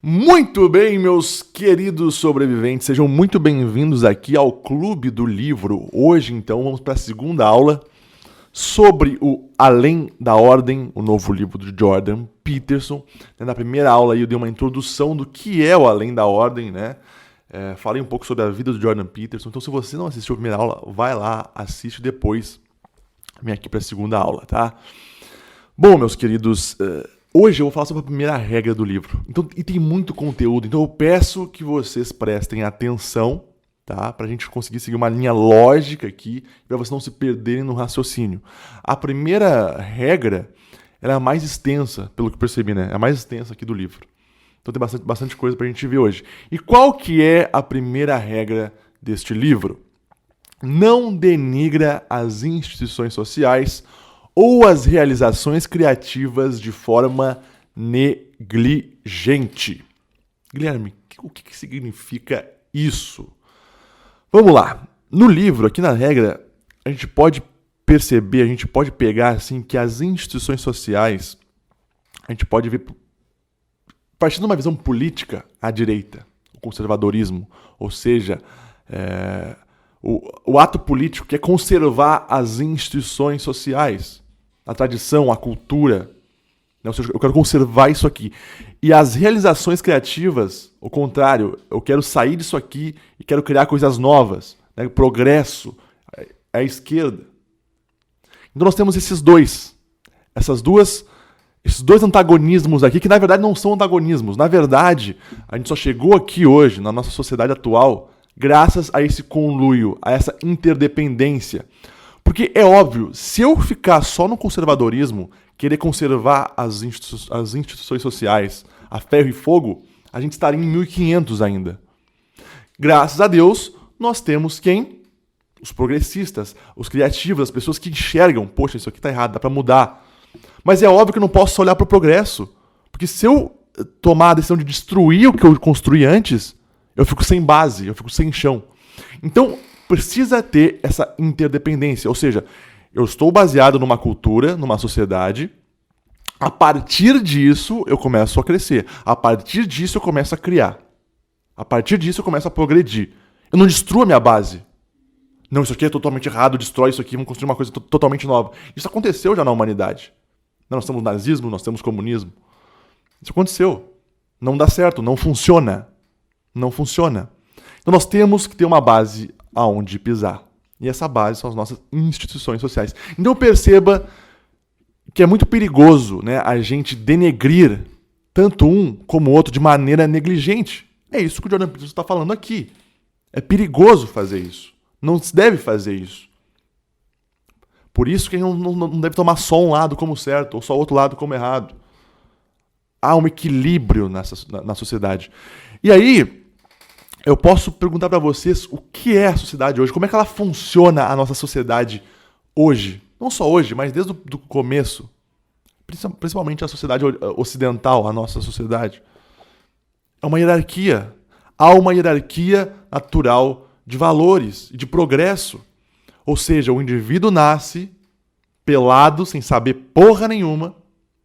Muito bem, meus queridos sobreviventes, sejam muito bem-vindos aqui ao Clube do Livro. Hoje, então, vamos para a segunda aula sobre o Além da Ordem, o novo livro de Jordan Peterson. Na primeira aula eu dei uma introdução do que é o Além da Ordem, né? Falei um pouco sobre a vida do Jordan Peterson. Então, se você não assistiu a primeira aula, vai lá, assiste depois. Vem aqui para a segunda aula, tá? Bom, meus queridos, hoje eu vou falar sobre a primeira regra do livro. E tem muito conteúdo, então eu peço que vocês prestem atenção, tá? Pra gente conseguir seguir uma linha lógica aqui, para vocês não se perderem no raciocínio. A primeira regra, ela é a mais extensa, pelo que eu percebi, né? É a mais extensa aqui do livro. Então tem bastante coisa pra gente ver hoje. E qual que é a primeira regra deste livro? Não denigra as instituições sociais ou as realizações criativas de forma negligente. Guilherme, o que significa isso? Vamos lá. No livro, aqui na regra, a gente pode perceber, a gente pode pegar assim que as instituições sociais, a gente pode ver, partindo de uma visão política à direita, o conservadorismo, ou seja, o ato político que é conservar as instituições sociais, a tradição, a cultura, né? Ou seja, eu quero conservar isso aqui. E as realizações criativas, o contrário, eu quero sair disso aqui e quero criar coisas novas, né? O progresso, é a esquerda. Então nós temos esses dois antagonismos aqui, que na verdade não são antagonismos. Na verdade, a gente só chegou aqui hoje, na nossa sociedade atual, graças a esse conluio, a essa interdependência. Porque é óbvio, se eu ficar só no conservadorismo, querer conservar as instituições sociais a ferro e fogo, a gente estaria em 1500 ainda. Graças a Deus, nós temos quem? Os progressistas, os criativos, as pessoas que enxergam, poxa, isso aqui tá errado, dá pra mudar. Mas é óbvio que eu não posso só olhar pro progresso. Porque se eu tomar a decisão de destruir o que eu construí antes, eu fico sem base, eu fico sem chão. Então, precisa ter essa interdependência, ou seja, eu estou baseado numa cultura, numa sociedade, a partir disso eu começo a crescer, a partir disso eu começo a criar, a partir disso eu começo a progredir. Eu não destruo a minha base. Não, isso aqui é totalmente errado, destrói isso aqui, vamos construir uma coisa totalmente nova. Isso aconteceu já na humanidade. Nós temos nazismo, nós temos comunismo. Isso aconteceu. Não dá certo, não funciona. Não funciona. Então nós temos que ter uma base aonde pisar. E essa base são as nossas instituições sociais. Então perceba que é muito perigoso, né, a gente denegrir tanto um como o outro de maneira negligente. É isso que o Jordan Peterson está falando aqui. É perigoso fazer isso. Não se deve fazer isso. Por isso que a gente não deve tomar só um lado como certo ou só outro lado como errado. Há um equilíbrio na sociedade. E aí, eu posso perguntar para vocês o que é a sociedade hoje, como é que ela funciona, a nossa sociedade hoje. Não só hoje, mas desde o começo. Principalmente a sociedade ocidental, a nossa sociedade. É uma hierarquia. Há uma hierarquia natural de valores e de progresso. Ou seja, o indivíduo nasce pelado, sem saber porra nenhuma,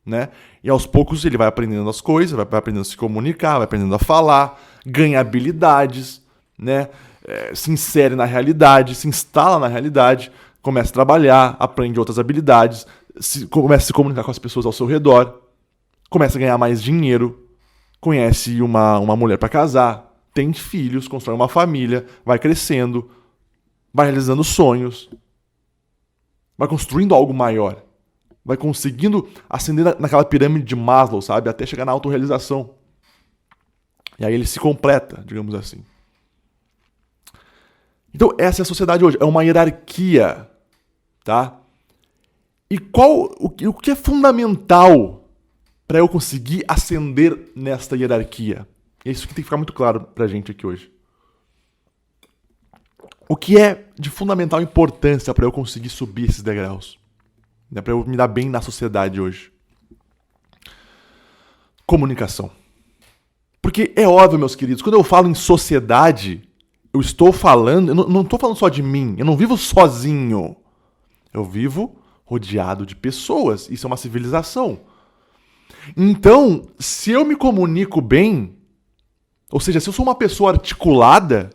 né? E aos poucos ele vai aprendendo as coisas, vai aprendendo a se comunicar, vai aprendendo a falar, ganha habilidades, né? Se insere na realidade, se instala na realidade, começa a trabalhar, aprende outras habilidades, começa a se comunicar com as pessoas ao seu redor, começa a ganhar mais dinheiro, conhece uma mulher para casar, tem filhos, constrói uma família, vai crescendo, vai realizando sonhos, vai construindo algo maior, vai conseguindo ascender naquela pirâmide de Maslow, sabe? Até chegar na autorrealização. E aí ele se completa, digamos assim. Então essa é a sociedade hoje, é uma hierarquia, tá? E o que é fundamental para eu conseguir ascender nesta hierarquia? É isso que tem que ficar muito claro pra gente aqui hoje. O que é de fundamental importância para eu conseguir subir esses degraus? Né, para eu me dar bem na sociedade hoje? Comunicação. Porque é óbvio, meus queridos, quando eu falo em sociedade, eu estou falando, eu não estou falando só de mim, eu não vivo sozinho. Eu vivo rodeado de pessoas, isso é uma civilização. Então, se eu me comunico bem, Ou seja, se eu sou uma pessoa articulada...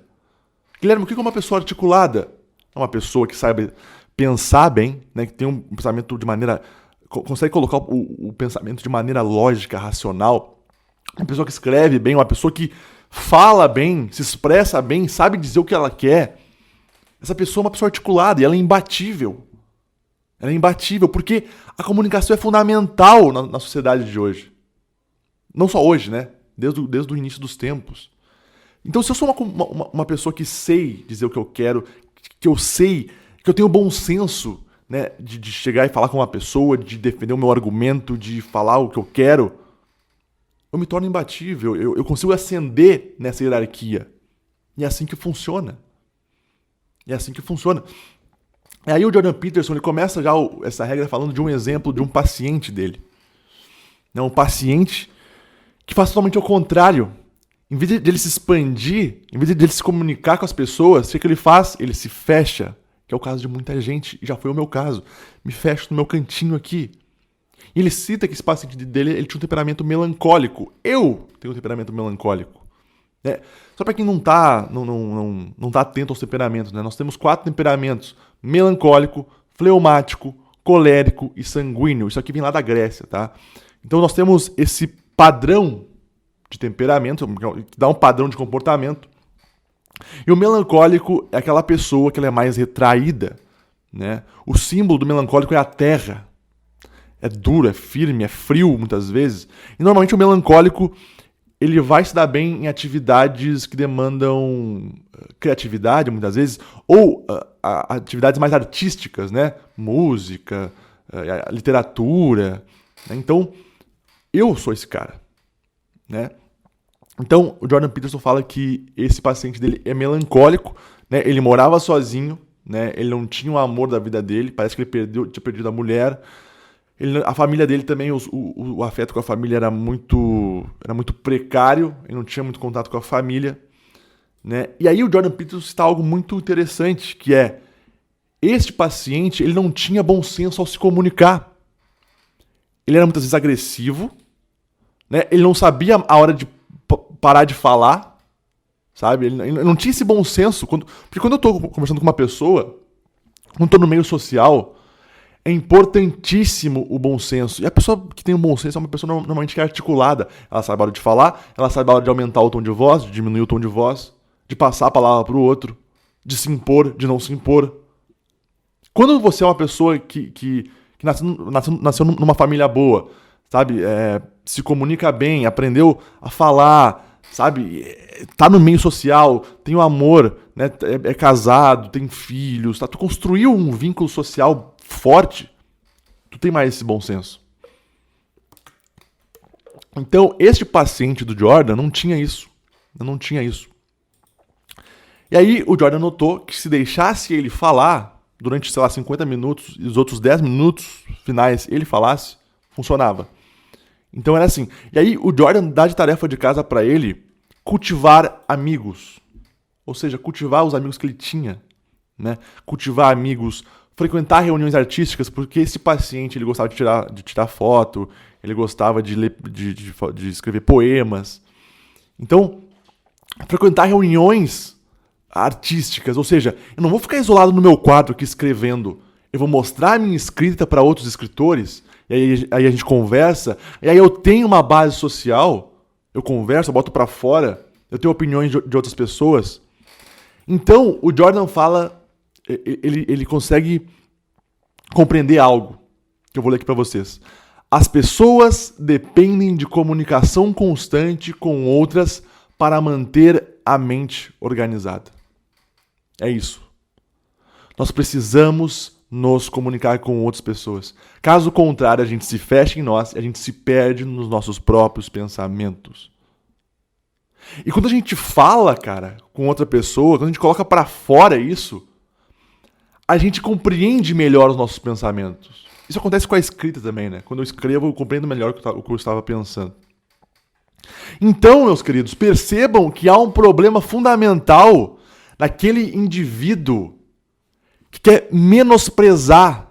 Guilherme, o que é uma pessoa articulada? É uma pessoa que saiba pensar bem, né, que tem um pensamento de maneira... consegue colocar o pensamento de maneira lógica, racional. Uma pessoa que escreve bem, uma pessoa que fala bem, se expressa bem, sabe dizer o que ela quer. Essa pessoa é uma pessoa articulada e ela é imbatível. Ela é imbatível porque a comunicação é fundamental na sociedade de hoje. Não só hoje, né? Desde o início dos tempos. Então, se eu sou uma pessoa que sei dizer o que eu quero, que eu sei, que eu tenho bom senso, né, de chegar e falar com uma pessoa, de defender o meu argumento, de falar o que eu quero, eu me torno imbatível, eu consigo ascender nessa hierarquia. E é assim que funciona. É assim que funciona. E aí o Jordan Peterson ele começa já essa regra falando de um exemplo de um paciente dele. Um paciente que faz totalmente ao contrário. Em vez de ele se expandir, em vez de ele se comunicar com as pessoas, o que ele faz? Ele se fecha, que é o caso de muita gente, e já foi o meu caso. Me fecho no meu cantinho aqui. E ele cita que esse paciente dele ele tinha um temperamento melancólico. Eu tenho um temperamento melancólico. Só para quem não tá atento aos temperamentos, né? Nós temos 4 temperamentos: melancólico, fleumático, colérico e sanguíneo. Isso aqui vem lá da Grécia, tá? Então nós temos esse padrão de temperamento, que dá um padrão de comportamento. E o melancólico é aquela pessoa que ela é mais retraída, né? O símbolo do melancólico é a terra. É duro, é firme, é frio muitas vezes. E normalmente o melancólico ele vai se dar bem em atividades que demandam criatividade, muitas vezes, ou atividades mais artísticas, né? Música, literatura. Né? Então, eu sou esse cara. Né? Então, o Jordan Peterson fala que esse paciente dele é melancólico, né? Ele morava sozinho, né? Ele não tinha o amor da vida dele, parece que ele tinha perdido a mulher. A família dele também, o afeto com a família era muito precário, ele não tinha muito contato com a família. Né? E aí o Jordan Peterson cita algo muito interessante, que é, este paciente ele não tinha bom senso ao se comunicar. Ele era muitas vezes agressivo, né? Ele não sabia a hora de parar de falar, sabe? Ele não tinha esse bom senso. Porque quando eu estou conversando com uma pessoa, quando estou no meio social... É importantíssimo o bom senso. E a pessoa que tem o bom senso é uma pessoa normalmente que é articulada. Ela sabe a hora de falar, ela sabe a hora de aumentar o tom de voz, de diminuir o tom de voz, de passar a palavra para o outro, de se impor, de não se impor. Quando você é uma pessoa que nasceu numa família boa, sabe, se comunica bem, aprendeu a falar, sabe, tá no meio social, tem o amor, né, é casado, tem filhos, tá, tu construiu um vínculo social forte, tu tem mais esse bom senso. Então, este paciente do Jordan não tinha isso. Não tinha isso. E aí, o Jordan notou que se deixasse ele falar, durante, sei lá, 50 minutos, e os outros 10 minutos finais ele falasse, funcionava. Então era assim. E aí, o Jordan dá de tarefa de casa para ele cultivar amigos. Ou seja, cultivar os amigos que ele tinha. Né? Cultivar amigos, frequentar reuniões artísticas, porque esse paciente ele gostava de tirar foto, ele gostava de ler, de escrever poemas. Então, frequentar reuniões artísticas, ou seja, eu não vou ficar isolado no meu quarto aqui escrevendo, eu vou mostrar a minha escrita para outros escritores, e aí a gente conversa, e aí eu tenho uma base social, eu converso, eu boto para fora, eu tenho opiniões de outras pessoas. Então, o Jordan fala... Ele consegue compreender algo que eu vou ler aqui para vocês. As pessoas dependem de comunicação constante com outras para manter a mente organizada. É isso. Nós precisamos nos comunicar com outras pessoas. Caso contrário, a gente se fecha em nós e a gente se perde nos nossos próprios pensamentos. E quando a gente fala, cara, com outra pessoa, quando a gente coloca para fora isso, a gente compreende melhor os nossos pensamentos. Isso acontece com a escrita também, né? Quando eu escrevo, eu compreendo melhor o que eu estava pensando. Então, meus queridos, percebam que há um problema fundamental naquele indivíduo que quer menosprezar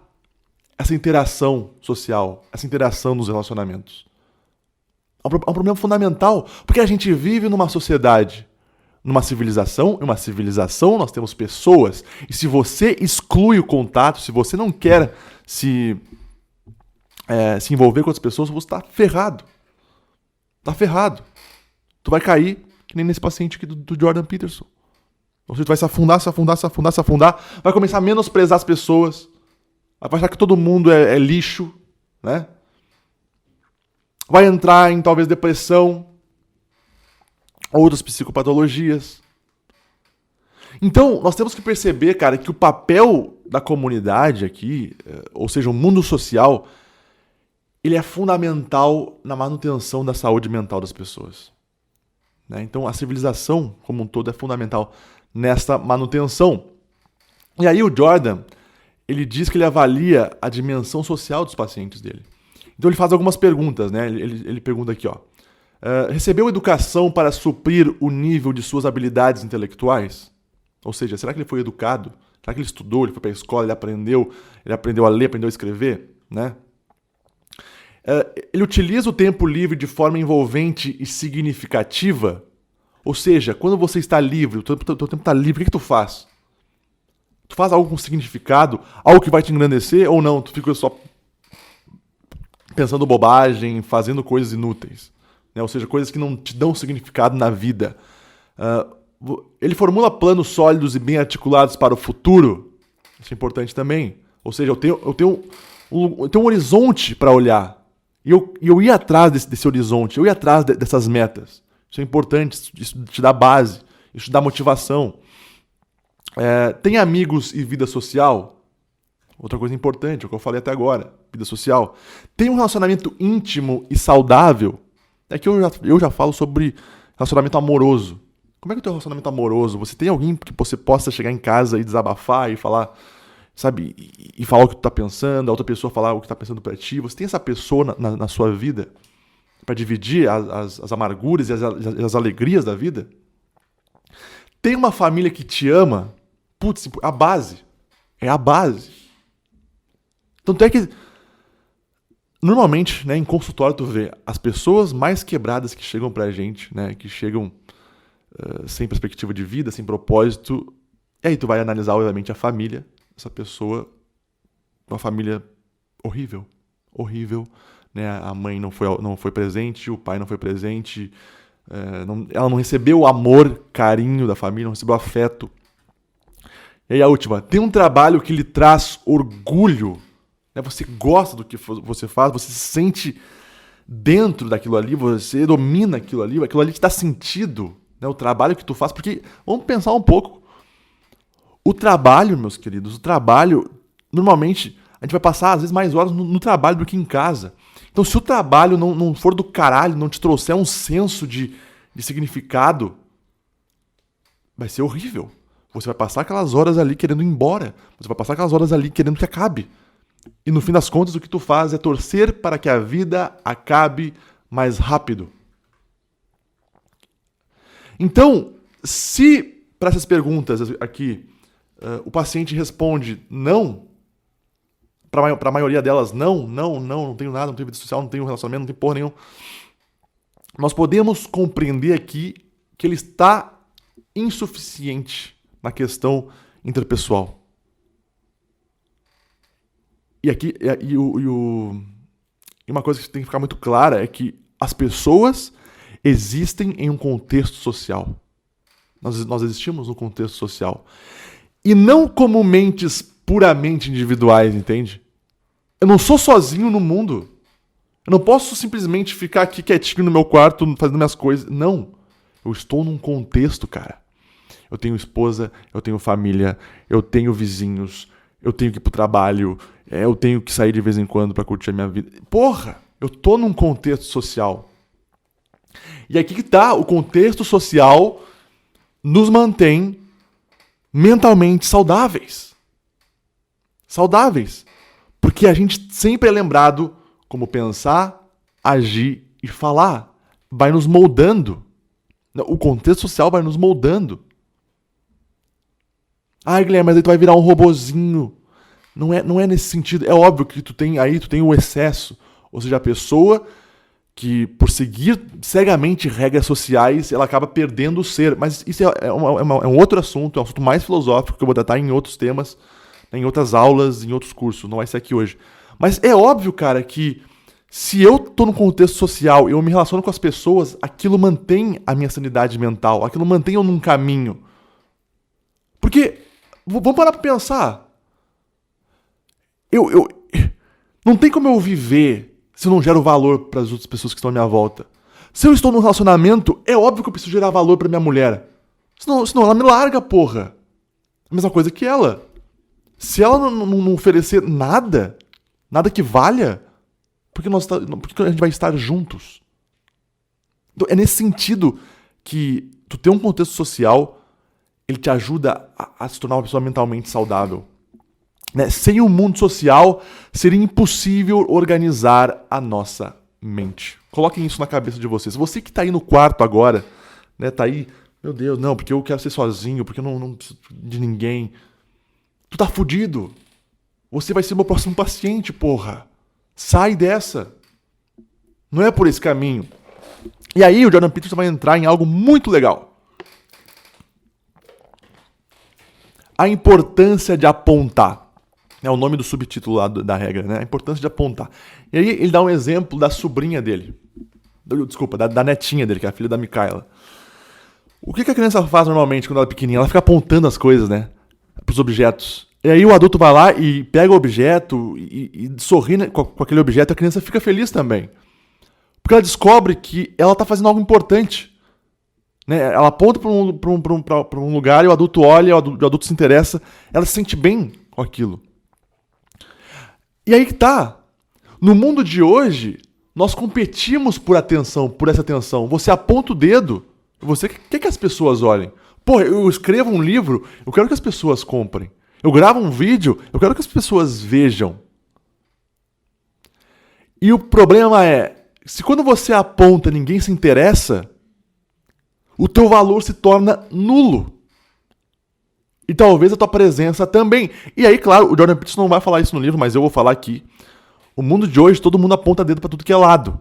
essa interação social, essa interação nos relacionamentos. É um problema fundamental, porque a gente vive numa sociedade, numa civilização, nós temos pessoas, e se você exclui o contato, se você não quer se envolver com outras pessoas, você está ferrado. Tá ferrado. Tu vai cair, que nem nesse paciente aqui do Jordan Peterson. Ou seja, tu vai se afundar, vai começar a menosprezar as pessoas, vai achar que todo mundo é lixo, né? Vai entrar em talvez depressão, outras psicopatologias. Então, nós temos que perceber, cara, que o papel da comunidade aqui, ou seja, o mundo social, ele é fundamental na manutenção da saúde mental das pessoas. Né? Então, a civilização como um todo é fundamental nessa manutenção. E aí o Jordan, ele diz que ele avalia a dimensão social dos pacientes dele. Então ele faz algumas perguntas, né? Ele pergunta aqui, ó. Recebeu educação para suprir o nível de suas habilidades intelectuais? Ou seja, será que ele foi educado? Será que ele estudou? Ele foi para a escola? Ele aprendeu a ler, aprendeu a escrever? Né? Ele utiliza o tempo livre de forma envolvente e significativa? Ou seja, quando você está livre, o teu tempo está livre, o que tu faz? Tu faz algo com significado? Algo que vai te engrandecer ou não? Tu fica só pensando bobagem, fazendo coisas inúteis, né? Ou seja, coisas que não te dão significado na vida. Ele formula planos sólidos e bem articulados para o futuro. Isso é importante também. Ou seja, eu tenho um horizonte para olhar. E eu ia atrás desse horizonte, eu ia atrás dessas metas. Isso é importante, isso te dá base, isso te dá motivação. Tem amigos e vida social? Outra coisa importante, é o que eu falei até agora, vida social. Tem um relacionamento íntimo e saudável? É que eu já falo sobre relacionamento amoroso. Como é que é o teu relacionamento amoroso? Você tem alguém que você possa chegar em casa e desabafar e falar, sabe, e falar o que tu tá pensando, a outra pessoa falar o que tá pensando pra ti? Você tem essa pessoa na sua vida para dividir as amarguras e as alegrias da vida? Tem uma família que te ama? Putz, a base. É a base. Tanto é que, normalmente, né, em consultório, tu vê as pessoas mais quebradas que chegam pra gente, né, que chegam sem perspectiva de vida, sem propósito, e aí tu vai analisar, obviamente, a família. Essa pessoa, uma família horrível, né, a mãe não foi presente, o pai não foi presente, ela não recebeu o amor, carinho da família, não recebeu afeto. E aí a última, tem um trabalho que lhe traz orgulho. Você gosta do que você faz, você se sente dentro daquilo ali, você domina aquilo ali te dá sentido, né? O trabalho que tu faz, porque vamos pensar um pouco. O trabalho, meus queridos, normalmente, a gente vai passar às vezes mais horas no trabalho do que em casa. Então, se o trabalho não for do caralho, não te trouxer um senso de significado, vai ser horrível. Você vai passar aquelas horas ali querendo ir embora, você vai passar aquelas horas ali querendo que acabe. E no fim das contas, o que tu faz é torcer para que a vida acabe mais rápido. Então, se para essas perguntas aqui o paciente responde não, para a maioria delas não tenho nada, não tenho vida social, não tenho relacionamento, não tenho porra nenhuma, nós podemos compreender aqui que ele está insuficiente na questão interpessoal. E aqui, uma coisa que tem que ficar muito clara é que as pessoas existem em um contexto social. Nós existimos no contexto social. E não como mentes puramente individuais, entende? Eu não sou sozinho no mundo. Eu não posso simplesmente ficar aqui quietinho no meu quarto fazendo minhas coisas. Não. Eu estou num contexto, cara. Eu tenho esposa, eu tenho família, eu tenho vizinhos, eu tenho que ir pro trabalho, eu tenho que sair de vez em quando pra curtir a minha vida. Porra, eu tô num contexto social. E aqui que tá, o contexto social nos mantém mentalmente saudáveis. Saudáveis. Porque a gente sempre é lembrado como pensar, agir e falar. Vai nos moldando. O contexto social vai nos moldando. Ah, Guilherme, mas aí tu vai virar um robozinho. Não é nesse sentido. É óbvio que tu tem o excesso. Ou seja, a pessoa que por seguir cegamente regras sociais, ela acaba perdendo o ser. Mas isso é um outro assunto, é um assunto mais filosófico que eu vou tratar em outros temas, em outras aulas, em outros cursos, não vai ser aqui hoje. Mas é óbvio, cara, que se eu tô num contexto social e eu me relaciono com as pessoas, aquilo mantém a minha sanidade mental, aquilo mantém eu num caminho. Porque, vamos parar pra pensar, não tem como eu viver se eu não gero valor para as outras pessoas que estão à minha volta. Se eu estou num relacionamento, é óbvio que eu preciso gerar valor para minha mulher. Senão ela me larga, porra. A mesma coisa que ela. Se ela não oferecer nada que valha, por que a gente vai estar juntos? Então, é nesse sentido que tu ter um contexto social, ele te ajuda a se tornar uma pessoa mentalmente saudável. Né? Sem o mundo social, seria impossível organizar a nossa mente. Coloquem isso na cabeça de vocês. Você que está aí no quarto agora, né, tá aí, meu Deus, não, porque eu quero ser sozinho, porque eu não preciso de ninguém. Tu tá fudido. Você vai ser meu próximo paciente, porra. Sai dessa. Não é por esse caminho. E aí o Jordan Peterson vai entrar em algo muito legal. A importância de apontar. É o nome do subtítulo lá da regra, né? A importância de apontar. E aí ele dá um exemplo da sobrinha dele. Desculpa, da netinha dele, que é a filha da Micaela. O que a criança faz normalmente quando ela é pequenininha? Ela fica apontando as coisas, né? Pros objetos. E aí o adulto vai lá e pega o objeto e sorri, né, com aquele objeto, e a criança fica feliz também. Porque ela descobre que ela tá fazendo algo importante. Né? Ela aponta pra um lugar e o adulto olha, o adulto se interessa, ela se sente bem com aquilo. E aí que tá. No mundo de hoje, nós competimos por atenção, por essa atenção. Você aponta o dedo, você quer que as pessoas olhem. Porra, eu escrevo um livro, eu quero que as pessoas comprem. Eu gravo um vídeo, eu quero que as pessoas vejam. E o problema é, se quando você aponta ninguém se interessa, o teu valor se torna nulo. E talvez a tua presença também. E aí, claro, o Jordan Peterson não vai falar isso no livro, mas eu vou falar aqui. O mundo de hoje, todo mundo aponta dedo pra tudo que é lado.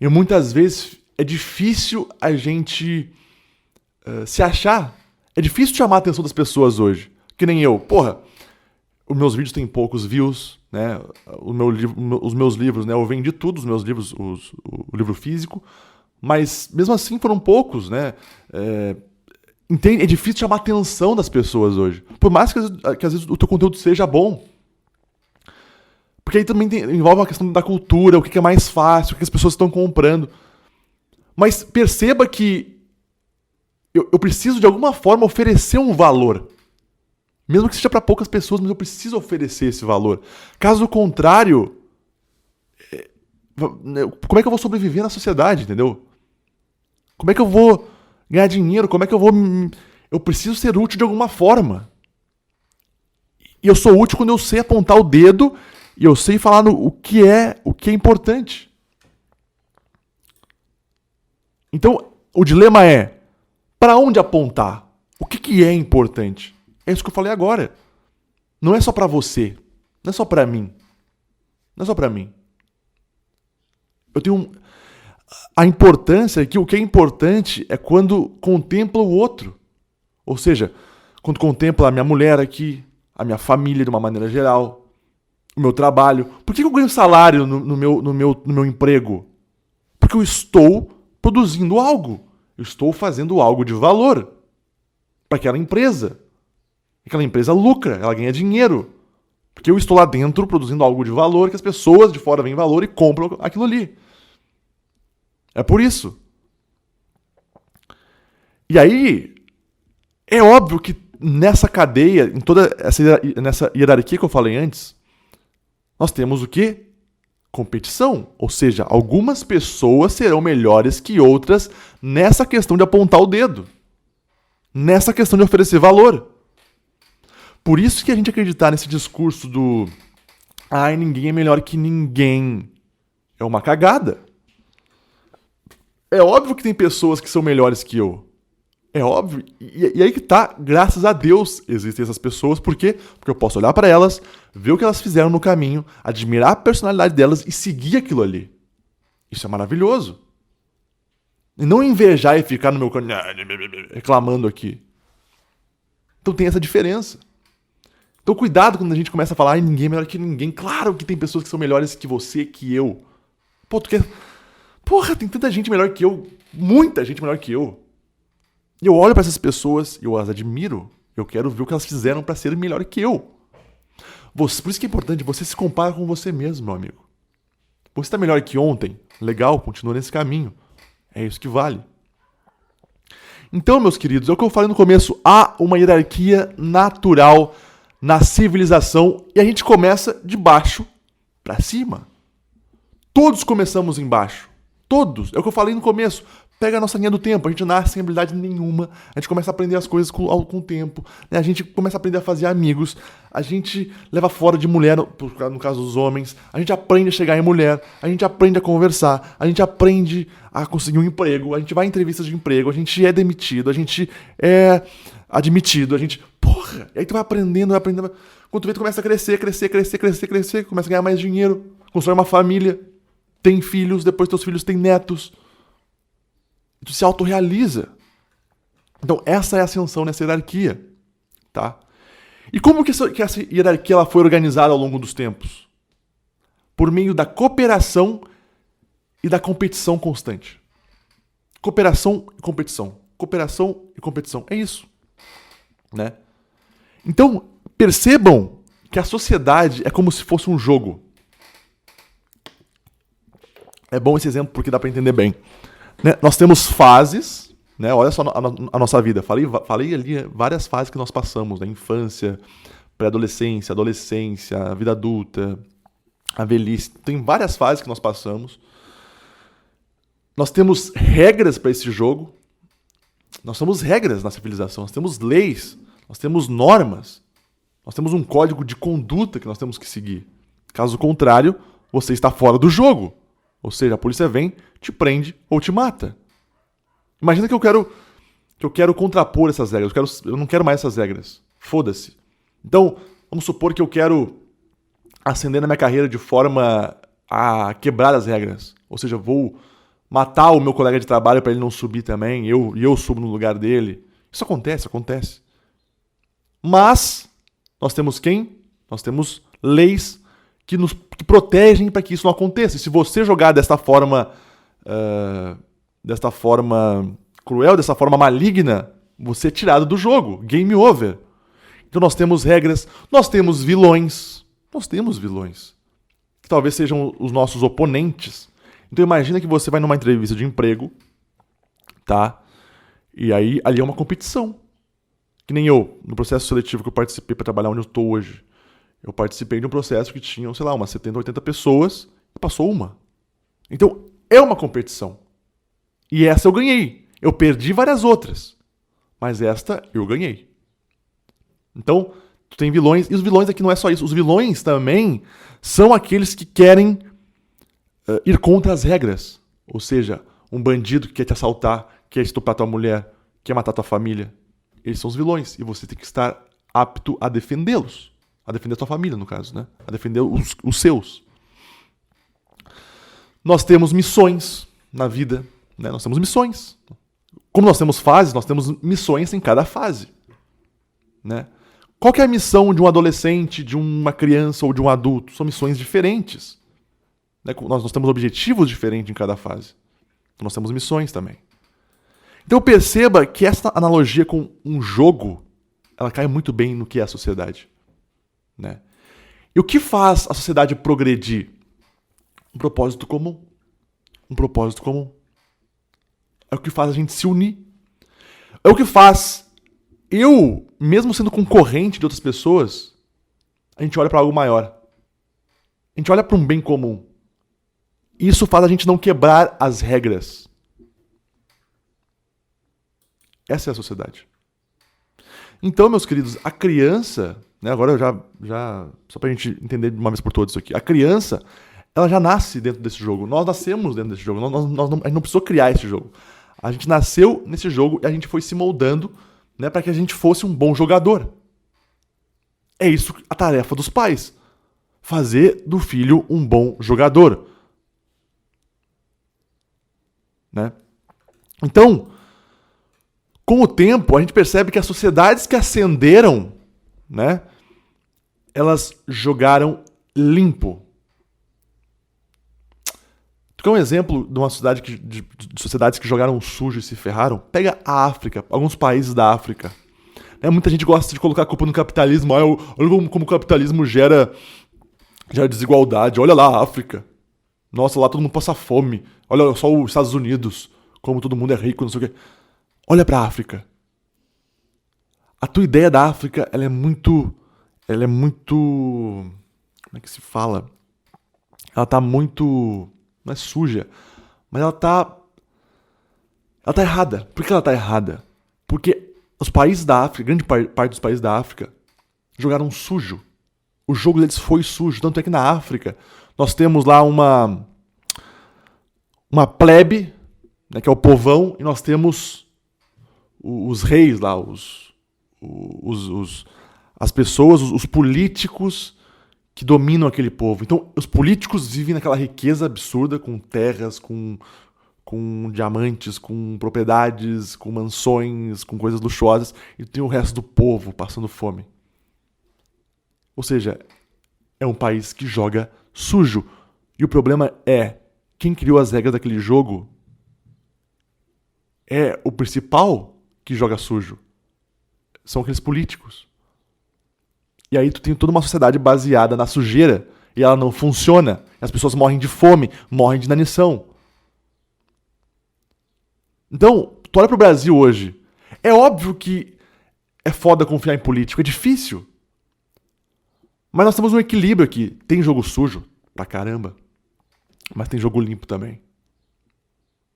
E muitas vezes é difícil a gente se achar. É difícil chamar a atenção das pessoas hoje. Que nem eu. Porra, os meus vídeos têm poucos views, né? Os meus livros, né? Eu vendi tudo, os meus livros, o livro físico. Mas mesmo assim foram poucos, né? Entende? É difícil chamar a atenção das pessoas hoje. Por mais que às vezes o teu conteúdo seja bom. Porque aí também envolve uma questão da cultura, o que é mais fácil, o que as pessoas estão comprando. Mas perceba que eu preciso de alguma forma oferecer um valor. Mesmo que seja para poucas pessoas, mas eu preciso oferecer esse valor. Caso contrário, como é que eu vou sobreviver na sociedade, entendeu? Como é que eu vou ganhar dinheiro? Como é que eu vou... Eu preciso ser útil de alguma forma. E eu sou útil quando eu sei apontar o dedo e eu sei falar o que é importante. Então, o dilema é, para onde apontar? O que é importante? É isso que eu falei agora. Não é só para você. Não é só para mim. Não é só para mim. Eu tenho... A importância é que o que é importante é quando contempla o outro. Ou seja, quando contempla a minha mulher aqui, a minha família de uma maneira geral, o meu trabalho. Por que eu ganho salário no meu emprego? Porque eu estou produzindo algo. Eu estou fazendo algo de valor para aquela empresa. Aquela empresa lucra, ela ganha dinheiro. Porque eu estou lá dentro produzindo algo de valor que as pessoas de fora veem valor e compram aquilo ali. É por isso. E aí, é óbvio que nessa cadeia, em toda nessa hierarquia que eu falei antes, nós temos o quê? Competição. Ou seja, algumas pessoas serão melhores que outras nessa questão de apontar o dedo. Nessa questão de oferecer valor. Por isso que a gente acreditar nesse discurso do ninguém é melhor que ninguém é uma cagada. É óbvio que tem pessoas que são melhores que eu. É óbvio. E aí que tá, graças a Deus existem essas pessoas. Por quê? Porque eu posso olhar para elas, ver o que elas fizeram no caminho, admirar a personalidade delas e seguir aquilo ali. Isso é maravilhoso. E não invejar e ficar no meu canto reclamando aqui. Então tem essa diferença. Então cuidado quando a gente começa a falar, ninguém é melhor que ninguém. Claro que tem pessoas que são melhores que você, que eu. Pô, tu quer... Porra, tem tanta gente melhor que eu. Muita gente melhor que eu. E eu olho pra essas pessoas e eu as admiro. Eu quero ver o que elas fizeram pra ser melhor que eu. Por isso que é importante, você se compara com você mesmo, meu amigo. Você tá melhor que ontem? Legal, continua nesse caminho. É isso que vale. Então, meus queridos, é o que eu falei no começo. Há uma hierarquia natural na civilização e a gente começa de baixo para cima. Todos começamos embaixo. Todos. É o que eu falei no começo. Pega a nossa linha do tempo. A gente nasce sem habilidade nenhuma. A gente começa a aprender as coisas com o tempo. Né? A gente começa a aprender a fazer amigos. A gente leva fora de mulher, no caso dos homens. A gente aprende a chegar em mulher. A gente aprende a conversar. A gente aprende a conseguir um emprego. A gente vai em entrevistas de emprego. A gente é demitido. A gente é admitido. A gente... Porra! E aí tu vai aprendendo, vai aprendendo. Quando tu vê, tu começa a crescer. Começa a ganhar mais dinheiro. Constrói uma família. Tem filhos. Depois teus filhos têm netos. Tu se autorrealiza. Então, essa é a ascensão nessa hierarquia. Tá? E como que essa hierarquia ela foi organizada ao longo dos tempos? Por meio da cooperação e da competição constante. Cooperação e competição. Cooperação e competição. É isso. Né? Então, percebam que a sociedade é como se fosse um jogo. É bom esse exemplo porque dá para entender bem. Né? Nós temos fases, né? Olha só a nossa vida. Falei ali várias fases que nós passamos, né? Infância, pré-adolescência, adolescência, vida adulta, a velhice. Tem várias fases que nós passamos. Nós temos regras para esse jogo. Nós temos regras na civilização, nós temos leis, nós temos normas, nós temos um código de conduta que nós temos que seguir. Caso contrário, você está fora do jogo. Ou seja, a polícia vem, te prende ou te mata. Imagina que eu quero contrapor essas regras. Eu não quero mais essas regras. Foda-se. Então, vamos supor que eu quero ascender na minha carreira de forma a quebrar as regras. Ou seja, vou matar o meu colega de trabalho para ele não subir também, e eu subo no lugar dele. Isso acontece. Mas nós temos quem? Nós temos leis que protegem para que isso não aconteça. E se você jogar desta forma cruel, dessa forma maligna, você é tirado do jogo. Game over. Então nós temos regras, nós temos vilões. Que talvez sejam os nossos oponentes. Então imagina que você vai numa entrevista de emprego, tá? E aí ali é uma competição. Que nem eu, no processo seletivo que eu participei para trabalhar onde eu estou hoje. Eu participei de um processo que tinham, sei lá, umas 70, 80 pessoas e passou uma. Então, é uma competição. E essa eu ganhei. Eu perdi várias outras. Mas esta eu ganhei. Então, tu tem vilões. E os vilões aqui não é só isso. Os vilões também são aqueles que querem ir contra as regras. Ou seja, um bandido que quer te assaltar, quer estuprar tua mulher, quer matar tua família. Eles são os vilões. E você tem que estar apto a defendê-los. A defender a tua família, no caso, né? A defender os seus. Nós temos missões na vida, né? Nós temos missões. Como nós temos fases, nós temos missões em cada fase, né? Qual que é a missão de um adolescente, de uma criança ou de um adulto? São missões diferentes. Né? Nós temos objetivos diferentes em cada fase. Então nós temos missões também. Então perceba que essa analogia com um jogo, ela cai muito bem no que é a sociedade. Né? E o que faz a sociedade progredir? Um propósito comum. É o que faz a gente se unir. É o que faz eu, mesmo sendo concorrente de outras pessoas, a gente olha para algo maior. A gente olha para um bem comum. Isso faz a gente não quebrar as regras. Essa é a sociedade. Então, meus queridos, a criança... Agora eu já só pra gente entender de uma vez por todas isso aqui. A criança, ela já nasce dentro desse jogo. Nós nascemos dentro desse jogo. A gente não precisou criar esse jogo. A gente nasceu nesse jogo e a gente foi se moldando, né, para que a gente fosse um bom jogador. É isso a tarefa dos pais. Fazer do filho um bom jogador. né? Então, com o tempo, a gente percebe que as sociedades que ascenderam, né, elas jogaram limpo. Tu quer um exemplo de uma sociedade de sociedades que jogaram sujo e se ferraram? Pega a África, alguns países da África. Né, muita gente gosta de colocar a culpa no capitalismo. Olha como o capitalismo gera desigualdade. Olha lá a África. Nossa, lá todo mundo passa fome. Olha só os Estados Unidos, como todo mundo é rico, não sei o quê. Olha pra África. A tua ideia da África, ela é muito... Como é que se fala? Ela tá muito... Não é suja, mas ela tá errada. Por que ela tá errada? Porque os países da África, grande parte dos países da África, jogaram sujo. O jogo deles foi sujo. Tanto é que na África, nós temos lá uma plebe, né, que é o povão, e nós temos os reis lá, as pessoas, os políticos que dominam aquele povo. Então, os políticos vivem naquela riqueza absurda, com terras, com diamantes, com propriedades, com mansões, com coisas luxuosas, e tem o resto do povo passando fome. Ou seja, é um país que joga sujo. E o problema é, quem criou as regras daquele jogo é o principal que joga sujo. São aqueles políticos. E aí tu tem toda uma sociedade baseada na sujeira e ela não funciona. As pessoas morrem de fome, morrem de inanição. Então, tu olha pro Brasil hoje. É óbvio que é foda confiar em político, é difícil. Mas nós temos um equilíbrio aqui. Tem jogo sujo pra caramba, mas tem jogo limpo também.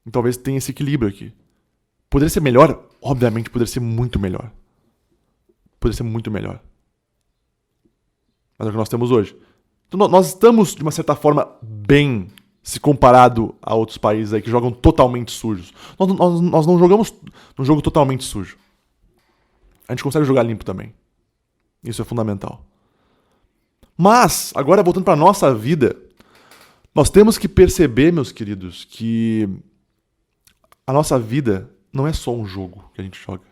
E talvez tenha esse equilíbrio aqui. Poderia ser melhor? Obviamente poderia ser muito melhor. Poderia ser muito melhor. Mas é o que nós temos hoje. Então nós estamos, de uma certa forma, bem se comparado a outros países aí que jogam totalmente sujos. Nós não jogamos num jogo totalmente sujo. A gente consegue jogar limpo também. Isso é fundamental. Mas, agora voltando para a nossa vida, nós temos que perceber, meus queridos, que a nossa vida não é só um jogo que a gente joga.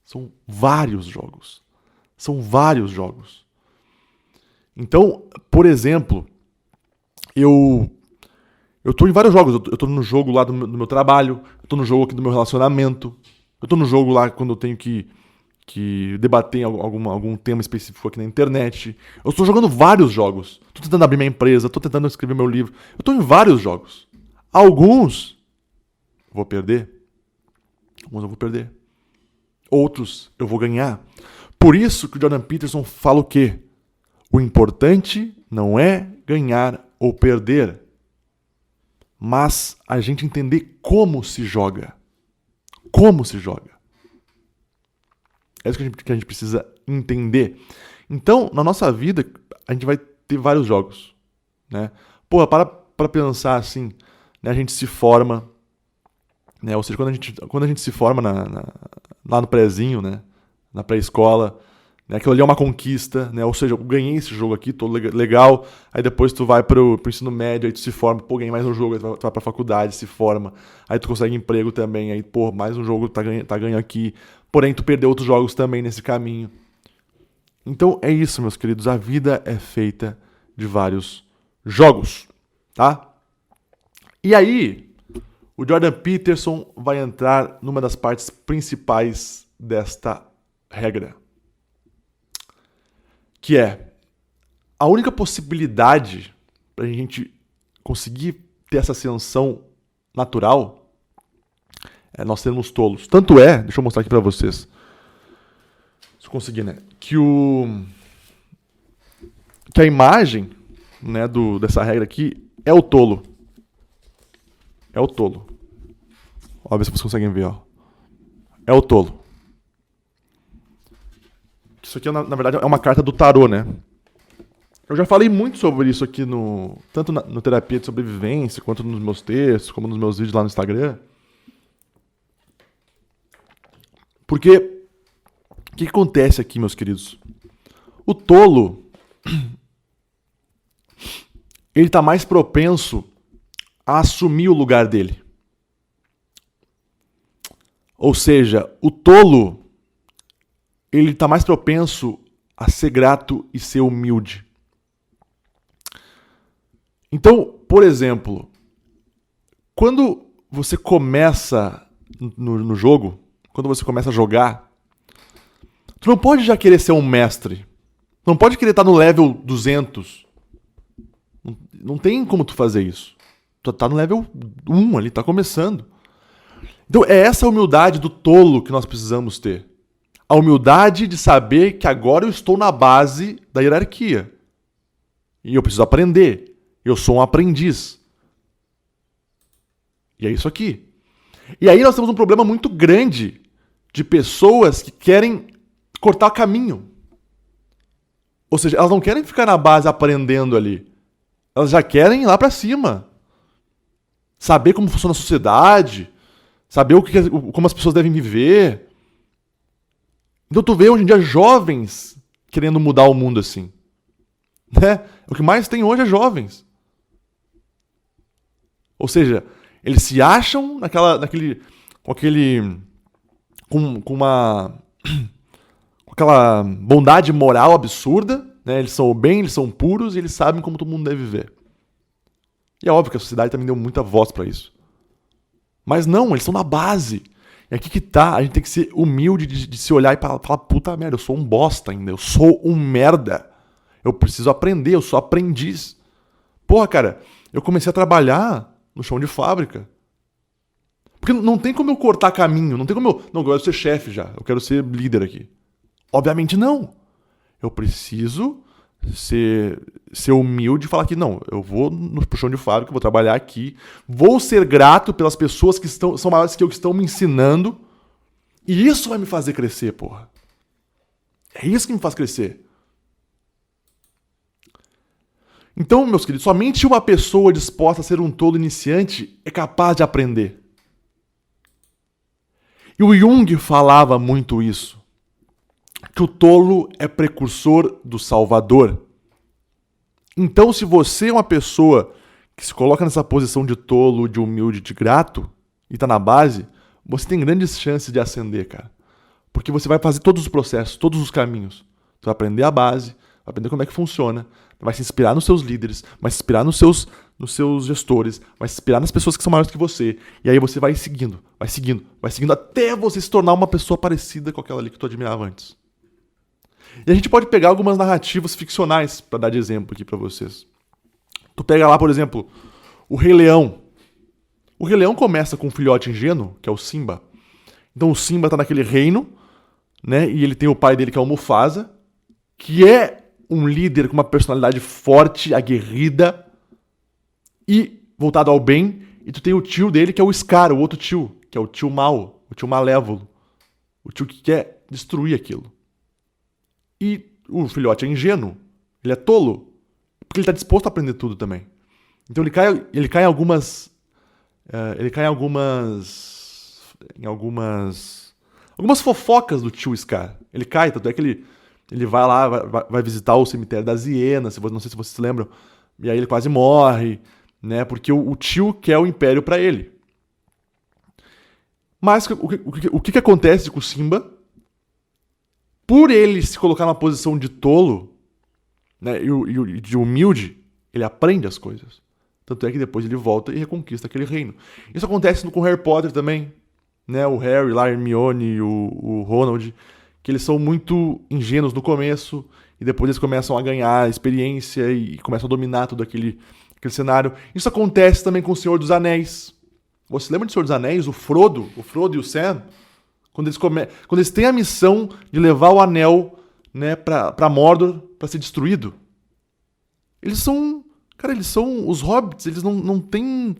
São vários jogos. São vários jogos. Então, por exemplo, eu tô em vários jogos. Eu tô no jogo lá do meu trabalho, eu tô no jogo aqui do meu relacionamento, eu tô no jogo lá quando eu tenho que debater algum tema específico aqui na internet. Eu estou jogando vários jogos. Tô tentando abrir minha empresa, tô tentando escrever meu livro. Eu tô em vários jogos. Alguns eu vou perder. Alguns eu vou perder. Outros eu vou ganhar. Por isso que o Jordan Peterson fala o quê? O importante não é ganhar ou perder, mas a gente entender como se joga. Como se joga. É isso que a gente precisa entender. Então, na nossa vida, a gente vai ter vários jogos. Né? Porra, para pensar assim, né? A gente se forma, né? Ou seja, quando a gente se forma lá no prézinho, né? Na pré-escola, né? Aquilo ali é uma conquista, né? Ou seja, eu ganhei esse jogo aqui, tô legal, aí depois tu vai pro ensino médio, aí tu se forma, pô, ganhei mais um jogo, aí tu vai pra faculdade, se forma, aí tu consegue emprego também, aí, pô, mais um jogo tá ganho aqui, porém tu perdeu outros jogos também nesse caminho. Então é isso, meus queridos, a vida é feita de vários jogos, tá? E aí, o Jordan Peterson vai entrar numa das partes principais desta regra, que é a única possibilidade para a gente conseguir ter essa ascensão natural é nós sermos tolos. Tanto é, deixa eu mostrar aqui para vocês, se eu conseguir, né, que a imagem, né, dessa regra aqui é o tolo. É o tolo. Ó, ver se vocês conseguem ver, ó. É o tolo. Isso aqui, na verdade, é uma carta do tarô, né? Eu já falei muito sobre isso aqui tanto no Terapia de Sobrevivência, quanto nos meus textos, como nos meus vídeos lá no Instagram. Porque, o que acontece aqui, meus queridos? O tolo, ele tá mais propenso a assumir o lugar dele. Ou seja, o tolo, ele está mais propenso a ser grato e ser humilde. Então, por exemplo, quando você começa no jogo, quando você começa a jogar, tu não pode já querer ser um mestre. Não pode querer estar no level 200. Não tem como tu fazer isso. Tu tá no level 1 ali, tá começando. Então é essa humildade do tolo que nós precisamos ter. A humildade de saber que agora eu estou na base da hierarquia. E eu preciso aprender. Eu sou um aprendiz. E é isso aqui. E aí nós temos um problema muito grande de pessoas que querem cortar o caminho. Ou seja, elas não querem ficar na base aprendendo ali. Elas já querem ir lá pra cima. Saber como funciona a sociedade. Saber como as pessoas devem viver. Então tu vê hoje em dia jovens querendo mudar o mundo assim. Né? O que mais tem hoje é jovens. Ou seja, eles se acham com aquela bondade moral absurda, né? Eles são o bem, eles são puros e eles sabem como todo mundo deve viver. E é óbvio que a sociedade também deu muita voz pra isso. Mas não, eles estão na base. E aqui que tá, a gente tem que ser humilde de se olhar e falar, puta merda, eu sou um bosta ainda, eu sou um merda. Eu preciso aprender, eu sou aprendiz. Porra, cara, eu comecei a trabalhar no chão de fábrica. Porque não tem como eu cortar caminho, não tem como eu... Não, eu quero ser chefe já, eu quero ser líder aqui. Obviamente não. Eu preciso ser humilde e falar que não, eu vou pro chão de fábrica, vou trabalhar aqui, vou ser grato pelas pessoas que são maiores que eu, que estão me ensinando, e isso vai me fazer crescer, porra. É isso que me faz crescer. Então, meus queridos, somente uma pessoa disposta a ser um tolo iniciante é capaz de aprender. E o Jung falava muito isso. Que o tolo é precursor do Salvador. Então, se você é uma pessoa que se coloca nessa posição de tolo, de humilde, de grato, e tá na base, você tem grandes chances de ascender, cara. Porque você vai fazer todos os processos, todos os caminhos. Você vai aprender a base, vai aprender como é que funciona, vai se inspirar nos seus líderes, vai se inspirar nos seus gestores, vai se inspirar nas pessoas que são maiores que você. E aí você vai seguindo, até você se tornar uma pessoa parecida com aquela ali que tu admirava antes. E a gente pode pegar algumas narrativas ficcionais para dar de exemplo aqui para vocês. Tu pega lá, por exemplo, o Rei Leão. O Rei Leão começa com um filhote ingênuo, que é o Simba. Então o Simba tá naquele reino, né? E ele tem o pai dele, que é o Mufasa, que é um líder com uma personalidade forte, aguerrida e voltado ao bem. E tu tem o tio dele, que é o Scar, o outro tio, que é o tio mau, o tio malévolo. O tio que quer destruir aquilo. E o filhote é ingênuo, ele é tolo, porque ele está disposto a aprender tudo também. Então ele cai em algumas fofocas do tio Scar. Ele cai, tanto é que ele vai lá, vai visitar o cemitério das hienas, não sei se vocês se lembram, e aí ele quase morre, né? Porque o tio quer o império para ele. Mas o que acontece com o Simba? Por ele se colocar numa posição de tolo, né, e de humilde, ele aprende as coisas. Tanto é que depois ele volta e reconquista aquele reino. Isso acontece com Harry Potter também. Né, o Harry, a Hermione e o Ronald, que eles são muito ingênuos no começo, e depois eles começam a ganhar experiência e começam a dominar todo aquele cenário. Isso acontece também com o Senhor dos Anéis. Você lembra do Senhor dos Anéis? O Frodo e o Sam? Quando eles têm a missão de levar o anel, né, pra Mordor, pra ser destruído. Eles são os hobbits, eles não têm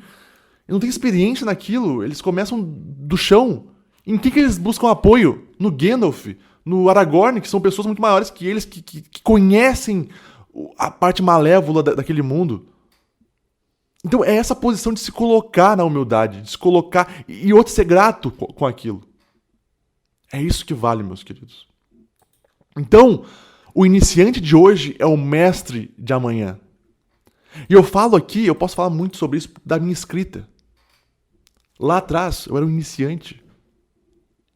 experiência naquilo, eles começam do chão. Em que eles buscam apoio? No Gandalf, no Aragorn, que são pessoas muito maiores que eles, que conhecem a parte malévola daquele mundo. Então é essa posição de se colocar na humildade, de se colocar e outro ser grato com aquilo. É isso que vale, meus queridos. Então, o iniciante de hoje é o mestre de amanhã. E eu posso falar muito sobre isso da minha escrita. Lá atrás, eu era um iniciante.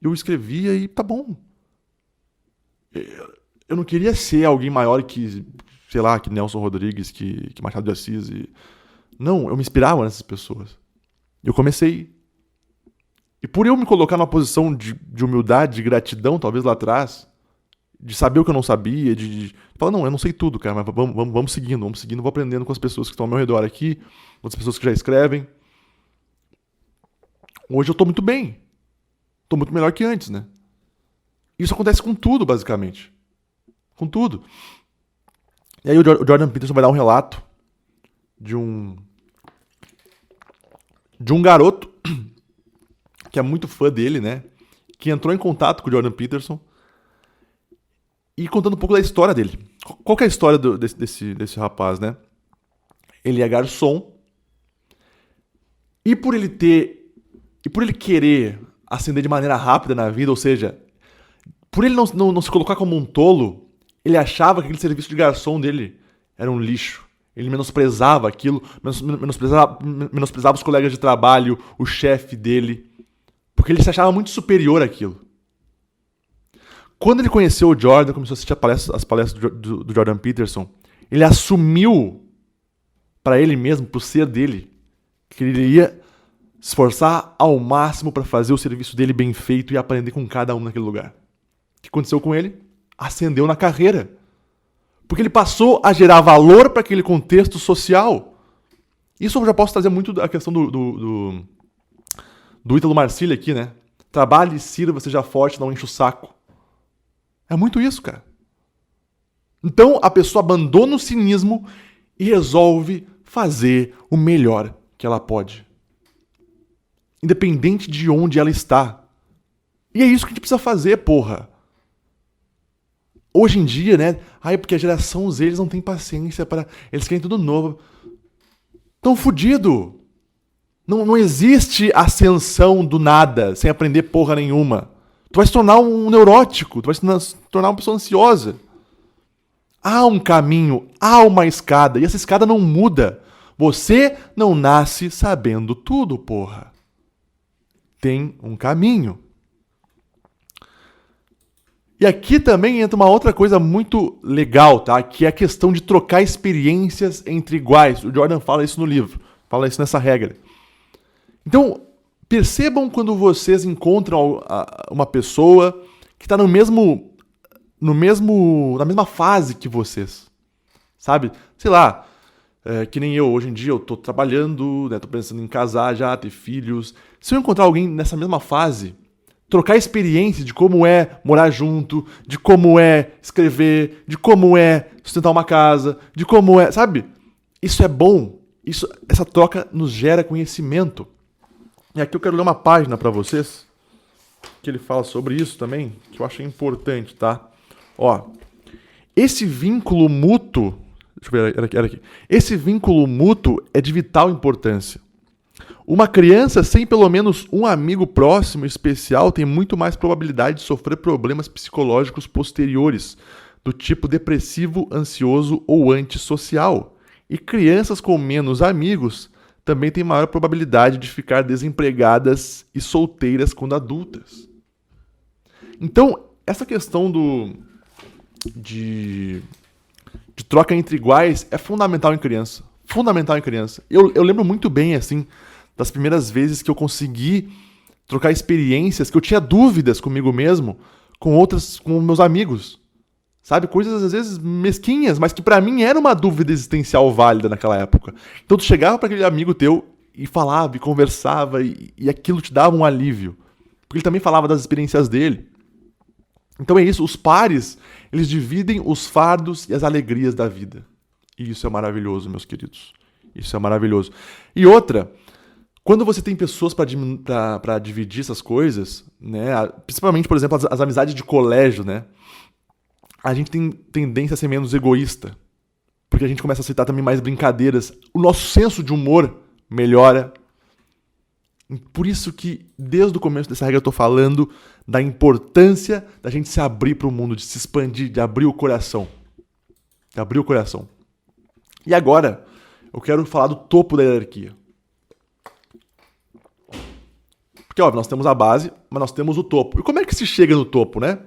Eu escrevia e tá bom. Eu não queria ser alguém maior que, sei lá, que Nelson Rodrigues, que Machado de Assis. Não, eu me inspirava nessas pessoas. Eu comecei. E por eu me colocar numa posição de humildade, de gratidão, talvez lá atrás, de saber o que eu não sabia, de falar, não, eu não sei tudo, cara, mas vamos seguindo, vou aprendendo com as pessoas que estão ao meu redor aqui, com as pessoas que já escrevem. Hoje eu tô muito bem. Tô muito melhor que antes, né? Isso acontece com tudo, basicamente. Com tudo. E aí o Jordan Peterson vai dar um relato de um garoto que é muito fã dele, né? Que entrou em contato com o Jordan Peterson e contando um pouco da história dele. Qual que é a história desse rapaz, né? Ele é garçom e por ele querer ascender de maneira rápida na vida, ou seja, por ele não se colocar como um tolo, ele achava que aquele serviço de garçom dele era um lixo. Ele menosprezava aquilo, menosprezava os colegas de trabalho, o chefe dele, porque ele se achava muito superior àquilo. Quando ele conheceu o Jordan, começou a assistir as palestras do Jordan Peterson, ele assumiu para ele mesmo, pro ser dele, que ele iria se esforçar ao máximo para fazer o serviço dele bem feito e aprender com cada um naquele lugar. O que aconteceu com ele? Ascendeu na carreira. Porque ele passou a gerar valor para aquele contexto social. Isso eu já posso trazer muito a questão do Ítalo Marcílio aqui, né? Trabalhe, sirva, seja forte, não enche o saco. É muito isso, cara. Então a pessoa abandona o cinismo e resolve fazer o melhor que ela pode. Independente de onde ela está. E é isso que a gente precisa fazer, porra. Hoje em dia, né? Porque a geração Z, eles não tem paciência para... Eles querem tudo novo. Tão fudido. Não existe ascensão do nada, sem aprender porra nenhuma. Tu vai se tornar um neurótico, tu vai se tornar uma pessoa ansiosa. Há um caminho, há uma escada, e essa escada não muda. Você não nasce sabendo tudo, porra. Tem um caminho. E aqui também entra uma outra coisa muito legal, tá? Que é a questão de trocar experiências entre iguais. O Jordan fala isso no livro, fala isso nessa regra. Então, percebam quando vocês encontram uma pessoa que está na mesma fase que vocês. Sabe? Sei lá, que nem eu, hoje em dia eu tô trabalhando, né, tô pensando em casar já, ter filhos. Se eu encontrar alguém nessa mesma fase, trocar experiência de como é morar junto, de como é escrever, de como é sustentar uma casa, de como é, sabe? Isso é bom. Essa troca nos gera conhecimento. E aqui eu quero ler uma página para vocês, que ele fala sobre isso também, que eu acho importante, tá? Ó, esse vínculo mútuo, deixa eu ver, era aqui. Esse vínculo mútuo é de vital importância. Uma criança sem pelo menos um amigo próximo e especial tem muito mais probabilidade de sofrer problemas psicológicos posteriores, do tipo depressivo, ansioso ou antissocial. E crianças com menos amigos também têm maior probabilidade de ficar desempregadas e solteiras quando adultas. Então, essa questão de troca entre iguais é fundamental em criança. Fundamental em criança. Eu lembro muito bem, assim, das primeiras vezes que eu consegui trocar experiências, que eu tinha dúvidas comigo mesmo, com meus amigos. Sabe? Coisas, às vezes, mesquinhas, mas que pra mim era uma dúvida existencial válida naquela época. Então tu chegava pra aquele amigo teu e falava, e conversava, e aquilo te dava um alívio. Porque ele também falava das experiências dele. Então é isso, os pares, eles dividem os fardos e as alegrias da vida. E isso é maravilhoso, meus queridos. Isso é maravilhoso. E outra, quando você tem pessoas pra dividir essas coisas, né, principalmente, por exemplo, as amizades de colégio, né, a gente tem tendência a ser menos egoísta. Porque a gente começa a aceitar também mais brincadeiras. O nosso senso de humor melhora. Por isso que, desde o começo dessa regra, eu tô falando da importância da gente se abrir para o mundo, de se expandir, de abrir o coração. De abrir o coração. E agora, eu quero falar do topo da hierarquia. Porque, óbvio, nós temos a base, mas nós temos o topo. E como é que se chega no topo, né?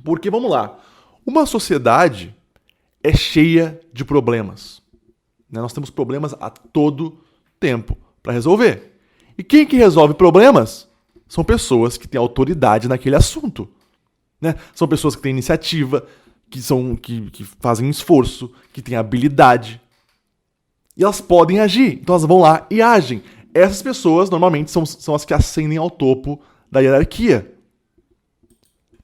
Porque, vamos lá, uma sociedade é cheia de problemas. Né? Nós temos problemas a todo tempo para resolver. E quem que resolve problemas? São pessoas que têm autoridade naquele assunto. Né? São pessoas que têm iniciativa, que fazem esforço, que têm habilidade. E elas podem agir. Então elas vão lá e agem. Essas pessoas, normalmente, são as que ascendem ao topo da hierarquia.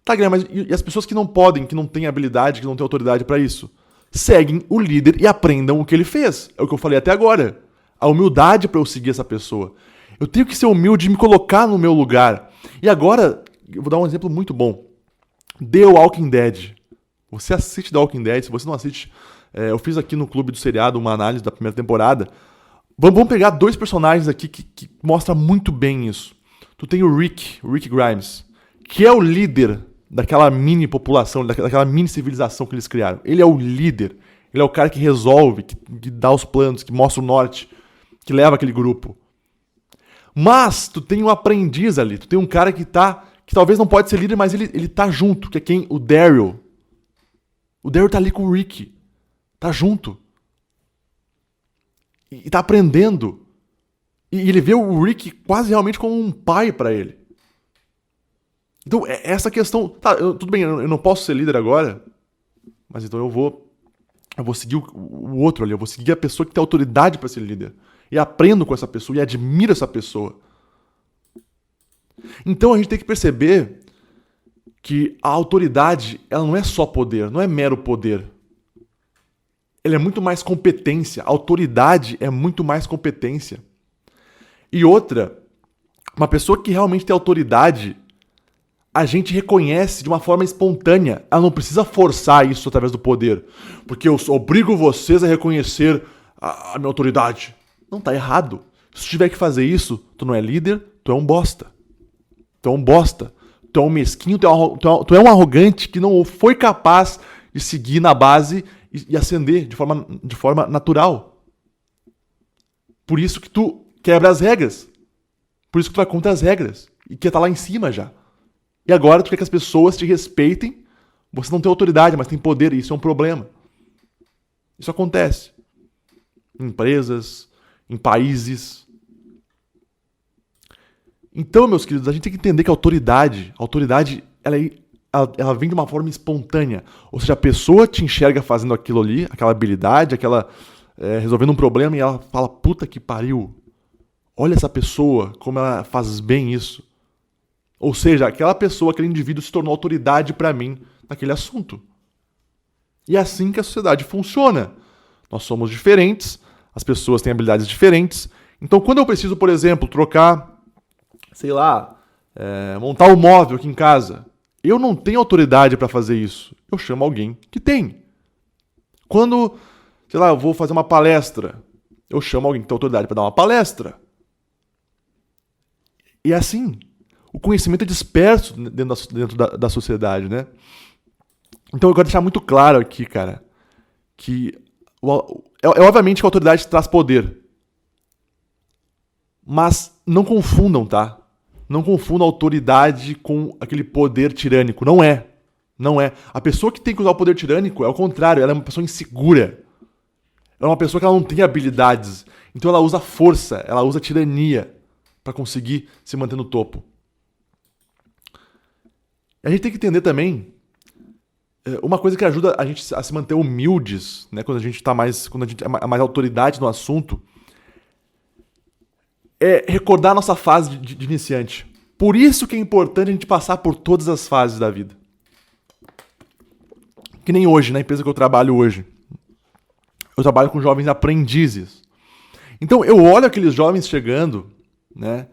Tá, Guilherme, mas e as pessoas que não podem, que não têm habilidade, que não têm autoridade para isso? Seguem o líder e aprendam o que ele fez. É o que eu falei até agora. A humildade para eu seguir essa pessoa. Eu tenho que ser humilde e me colocar no meu lugar. E agora, eu vou dar um exemplo muito bom. The Walking Dead. Você assiste The Walking Dead, se você não assiste, eu fiz aqui no Clube do Seriado uma análise da primeira temporada. Vamos pegar dois personagens aqui que mostram muito bem isso. Tu tem o Rick Grimes, que é o líder daquela mini população, daquela mini civilização que eles criaram. Ele é o líder, ele é o cara que resolve, que dá os planos, que mostra o norte, que leva aquele grupo. Mas tu tem um aprendiz ali, tu tem um cara que talvez não pode ser líder, mas ele tá junto, que é quem? O Daryl. O Daryl tá ali com o Rick, tá junto. E tá aprendendo. E ele vê o Rick quase realmente como um pai pra ele. Então, essa questão... Tá, tudo bem, eu não posso ser líder agora, mas então eu vou seguir o outro ali, eu vou seguir a pessoa que tem autoridade pra ser líder. E aprendo com essa pessoa e admiro essa pessoa. Então a gente tem que perceber que a autoridade, ela não é só poder, não é mero poder. Ela é muito mais competência. A autoridade é muito mais competência. E outra, uma pessoa que realmente tem autoridade, a gente reconhece de uma forma espontânea. Ela não precisa forçar isso através do poder. Porque eu obrigo vocês a reconhecer a minha autoridade. Não, tá errado. Se tu tiver que fazer isso, tu não é líder, tu é um bosta. Tu é um bosta. Tu é um mesquinho, tu é um arrogante que não foi capaz de seguir na base e ascender de forma natural. Por isso que tu quebra as regras. Por isso que tu vai contra as regras. E quer estar lá em cima já. E agora tu quer que as pessoas te respeitem. Você não tem autoridade, mas tem poder, e isso é um problema. Isso acontece. Em empresas, em países. Então, meus queridos, a gente tem que entender que a autoridade ela vem de uma forma espontânea. Ou seja, a pessoa te enxerga fazendo aquilo ali, aquela habilidade, resolvendo um problema, e ela fala, puta que pariu. Olha essa pessoa, como ela faz bem isso. Ou seja, aquela pessoa, aquele indivíduo se tornou autoridade para mim naquele assunto. E é assim que a sociedade funciona. Nós somos diferentes, as pessoas têm habilidades diferentes. Então, quando eu preciso, por exemplo, trocar, montar um móvel aqui em casa, eu não tenho autoridade para fazer isso. Eu chamo alguém que tem. Quando, eu vou fazer uma palestra, eu chamo alguém que tem autoridade para dar uma palestra. E é assim. O conhecimento é disperso dentro da sociedade, né? Então eu quero deixar muito claro aqui, cara, que obviamente que a autoridade traz poder. Mas não confundam, tá? Não confundam a autoridade com aquele poder tirânico. Não é. Não é. A pessoa que tem que usar o poder tirânico é o contrário. Ela é uma pessoa insegura. Ela é uma pessoa que ela não tem habilidades. Então ela usa força, ela usa tirania para conseguir se manter no topo. A gente tem que entender também uma coisa que ajuda a gente a se manter humildes, né, quando a gente é mais autoridade no assunto, é recordar a nossa fase de iniciante. Por isso que é importante a gente passar por todas as fases da vida. Que nem hoje, na empresa que eu trabalho hoje. Eu trabalho com jovens aprendizes. Então eu olho aqueles jovens chegando, né,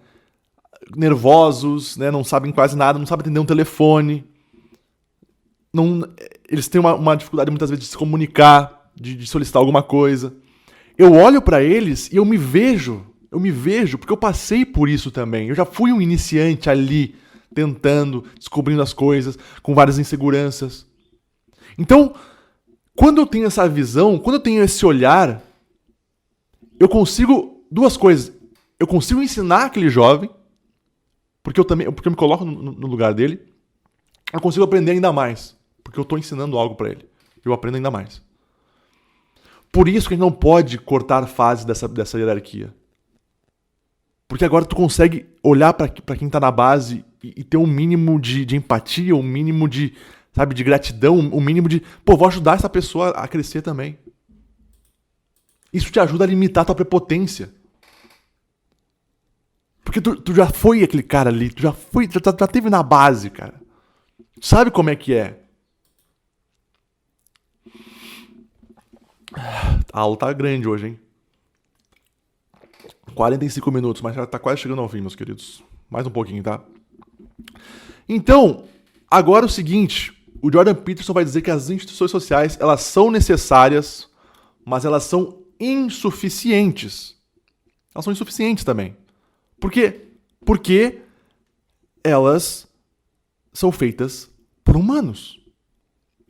nervosos, né, não sabem quase nada, não sabem atender um telefone. Eles têm uma dificuldade muitas vezes de se comunicar, de solicitar alguma coisa. Eu olho para eles e eu me vejo, porque eu passei por isso também. Eu já fui um iniciante ali, tentando, descobrindo as coisas, com várias inseguranças. Então, quando eu tenho essa visão, quando eu tenho esse olhar, eu consigo duas coisas. Eu consigo ensinar aquele jovem, porque eu me coloco no lugar dele, eu consigo aprender ainda mais. Porque eu estou ensinando algo para ele. Eu aprendo ainda mais. Por isso que a gente não pode cortar fase dessa hierarquia. Porque agora tu consegue olhar para quem tá na base e ter um mínimo de empatia, um mínimo de, sabe, de gratidão, um mínimo de, pô, vou ajudar essa pessoa a crescer também. Isso te ajuda a limitar a tua prepotência. Porque tu já foi aquele cara ali, tu já teve na base, cara. Tu sabe como é que é. A aula tá grande hoje, hein? 45 minutos, mas já tá quase chegando ao fim, meus queridos. Mais um pouquinho, tá? Então, agora é o seguinte. O Jordan Peterson vai dizer que as instituições sociais, elas são necessárias, mas elas são insuficientes. Elas são insuficientes também. Por quê? Porque elas são feitas por humanos.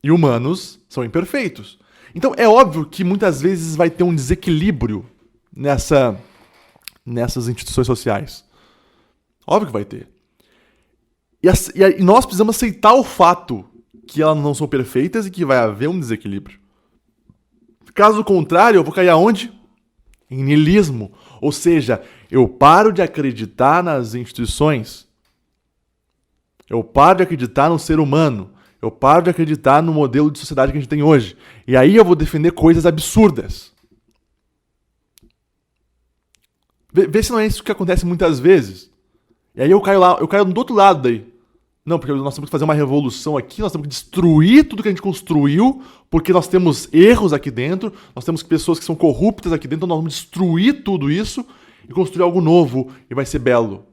E humanos são imperfeitos. Então é óbvio que muitas vezes vai ter um desequilíbrio nessas instituições sociais. Óbvio que vai ter. E nós precisamos aceitar o fato que elas não são perfeitas e que vai haver um desequilíbrio. Caso contrário, eu vou cair aonde? Em niilismo. Ou seja, eu paro de acreditar nas instituições. Eu paro de acreditar no ser humano. Eu paro de acreditar no modelo de sociedade que a gente tem hoje. E aí eu vou defender coisas absurdas. Vê se não é isso que acontece muitas vezes. E aí eu caio do outro lado daí. Não, porque nós temos que fazer uma revolução aqui, nós temos que destruir tudo que a gente construiu, porque nós temos erros aqui dentro, nós temos pessoas que são corruptas aqui dentro, então nós vamos destruir tudo isso e construir algo novo e vai ser belo.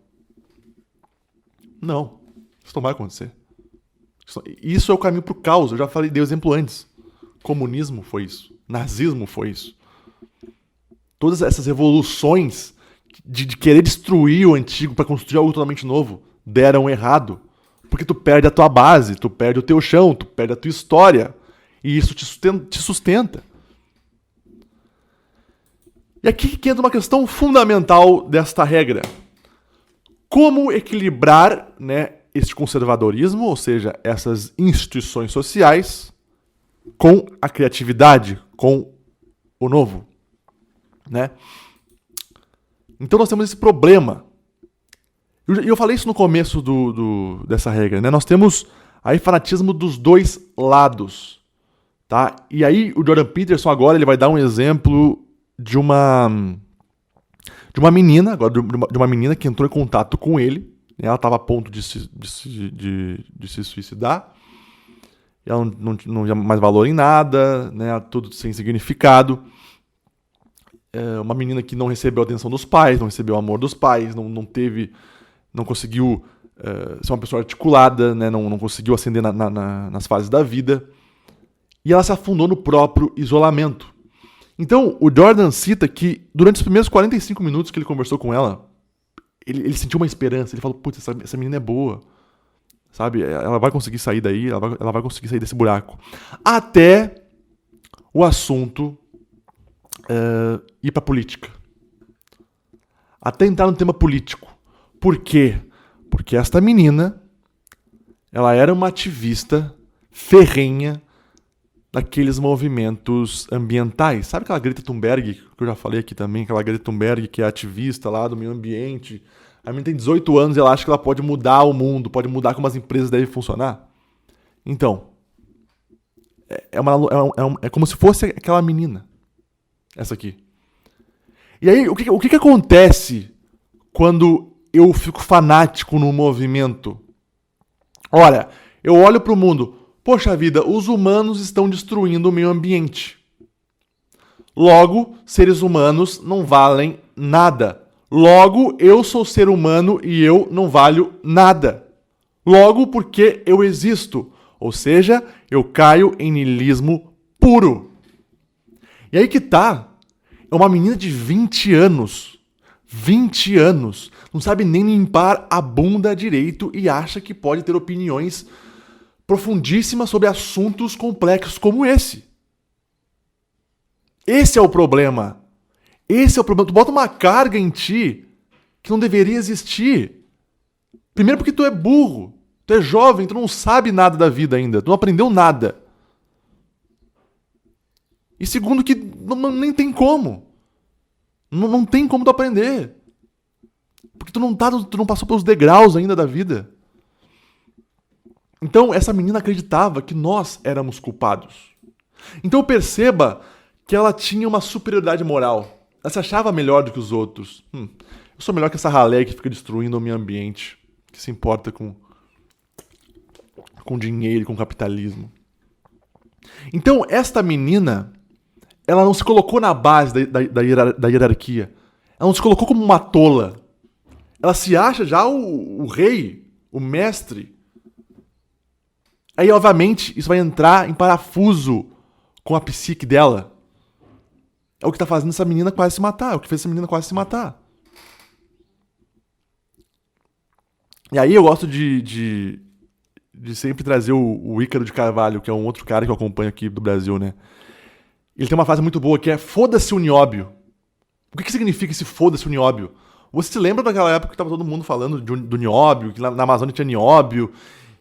Não, isso não vai acontecer. Isso é o caminho pro caos, eu já falei, dei o exemplo antes. Comunismo foi isso, nazismo foi isso. Todas essas revoluções de querer destruir o antigo para construir algo totalmente novo deram errado. Porque tu perde a tua base, tu perde o teu chão, tu perde a tua história. E isso te sustenta. E aqui que entra uma questão fundamental desta regra. Como equilibrar, né, este conservadorismo, ou seja, essas instituições sociais, com a criatividade, com o novo, né? Então nós temos esse problema. E eu falei isso no começo dessa regra, né? Nós temos aí fanatismo dos dois lados, tá? E aí o Jordan Peterson agora ele vai dar um exemplo de uma menina, agora de uma menina que entrou em contato com ele, né? Ela estava a ponto de se suicidar, ela não tinha mais valor em nada, né? Tudo sem significado. Uma menina que não recebeu a atenção dos pais, não recebeu o amor dos pais, não conseguiu ser uma pessoa articulada, né? não conseguiu ascender nas fases da vida. E ela se afundou no próprio isolamento. Então, o Jordan cita que durante os primeiros 45 minutos que ele conversou com ela, ele sentiu uma esperança. Ele falou, putz, essa menina é boa. Sabe? Ela vai conseguir sair daí, ela vai conseguir sair desse buraco. Até o assunto ir pra política. Até entrar no tema político. Por quê? Porque esta menina, ela era uma ativista ferrenha daqueles movimentos ambientais. Sabe aquela Greta Thunberg, que eu já falei aqui também, aquela Greta Thunberg que é ativista lá do meio ambiente. A menina tem 18 anos e ela acha que ela pode mudar o mundo, pode mudar como as empresas devem funcionar. Então, é como se fosse aquela menina. Essa aqui. E aí, o que acontece quando eu fico fanático no movimento? Olha, eu olho para o mundo. Poxa vida, os humanos estão destruindo o meio ambiente. Logo, seres humanos não valem nada. Logo, eu sou ser humano e eu não valho nada. Logo, porque eu existo. Ou seja, eu caio em niilismo puro. E aí que tá, é uma menina de 20 anos, não sabe nem limpar a bunda direito e acha que pode ter opiniões profundíssimas sobre assuntos complexos como esse. Esse é o problema. Tu bota uma carga em ti que não deveria existir. Primeiro porque tu é burro. Tu é jovem, tu não sabe nada da vida ainda. Tu não aprendeu nada. E segundo que nem tem como. Não tem como tu aprender. Porque tu não passou pelos degraus ainda da vida. Então, essa menina acreditava que nós éramos culpados. Então, perceba que ela tinha uma superioridade moral. Ela se achava melhor do que os outros. Eu sou melhor que essa ralé que fica destruindo o meio ambiente. Que se importa com dinheiro, com capitalismo. Então, esta menina, ela não se colocou na base da hierarquia. Ela não se colocou como uma tola. Ela se acha já o rei, o mestre. Aí, obviamente, isso vai entrar em parafuso com a psique dela. É o que tá fazendo essa menina quase se matar. É o que fez essa menina quase se matar. E aí eu gosto de sempre trazer o Ícaro de Carvalho, que é um outro cara que eu acompanho aqui do Brasil, né? Ele tem uma frase muito boa que é foda-se o nióbio. O que significa esse foda-se o nióbio? Você se lembra daquela época que tava todo mundo falando do nióbio, que na Amazônia tinha nióbio,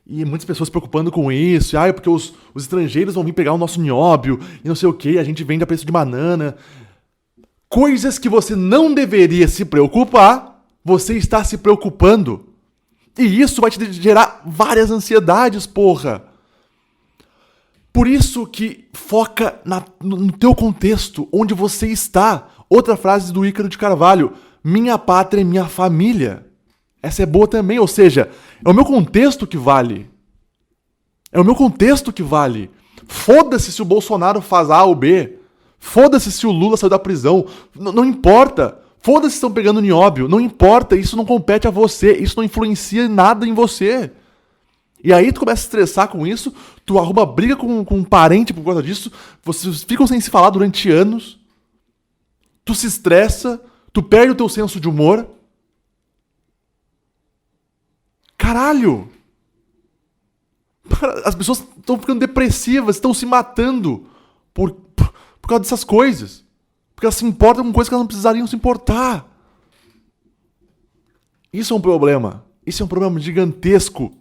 e muitas pessoas se preocupando com isso, porque os estrangeiros vão vir pegar o nosso nióbio, e não sei o que, a gente vende a preço de banana. Coisas que você não deveria se preocupar, você está se preocupando. E isso vai te gerar várias ansiedades, porra. Por isso que foca no teu contexto, onde você está. Outra frase do Ícaro de Carvalho, minha pátria é minha família. Essa é boa também, ou seja, é o meu contexto que vale. É o meu contexto que vale. Foda-se se o Bolsonaro faz A ou B. Foda-se se o Lula saiu da prisão. Não importa. Foda-se se estão pegando nióbio. Não importa, isso não compete a você. Isso não influencia nada em você. E aí tu começa a estressar com isso, tu arruma briga com um parente por causa disso, vocês ficam sem se falar durante anos, tu se estressa, tu perde o teu senso de humor. Caralho! As pessoas estão ficando depressivas, estão se matando por causa dessas coisas. Porque elas se importam com coisas que elas não precisariam se importar. Isso é um problema. Isso é um problema gigantesco.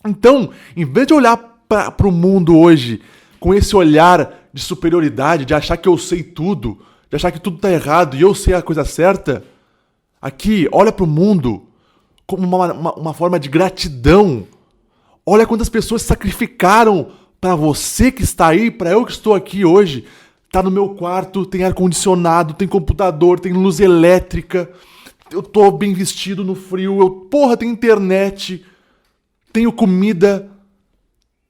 Então, em vez de olhar para o mundo hoje com esse olhar de superioridade, de achar que eu sei tudo, de achar que tudo está errado e eu sei a coisa certa, aqui, olha para o mundo como uma forma de gratidão. Olha quantas pessoas se sacrificaram para você que está aí, para eu que estou aqui hoje. Tá no meu quarto, tem ar-condicionado, tem computador, tem luz elétrica, eu tô bem vestido no frio, tem internet, tenho comida.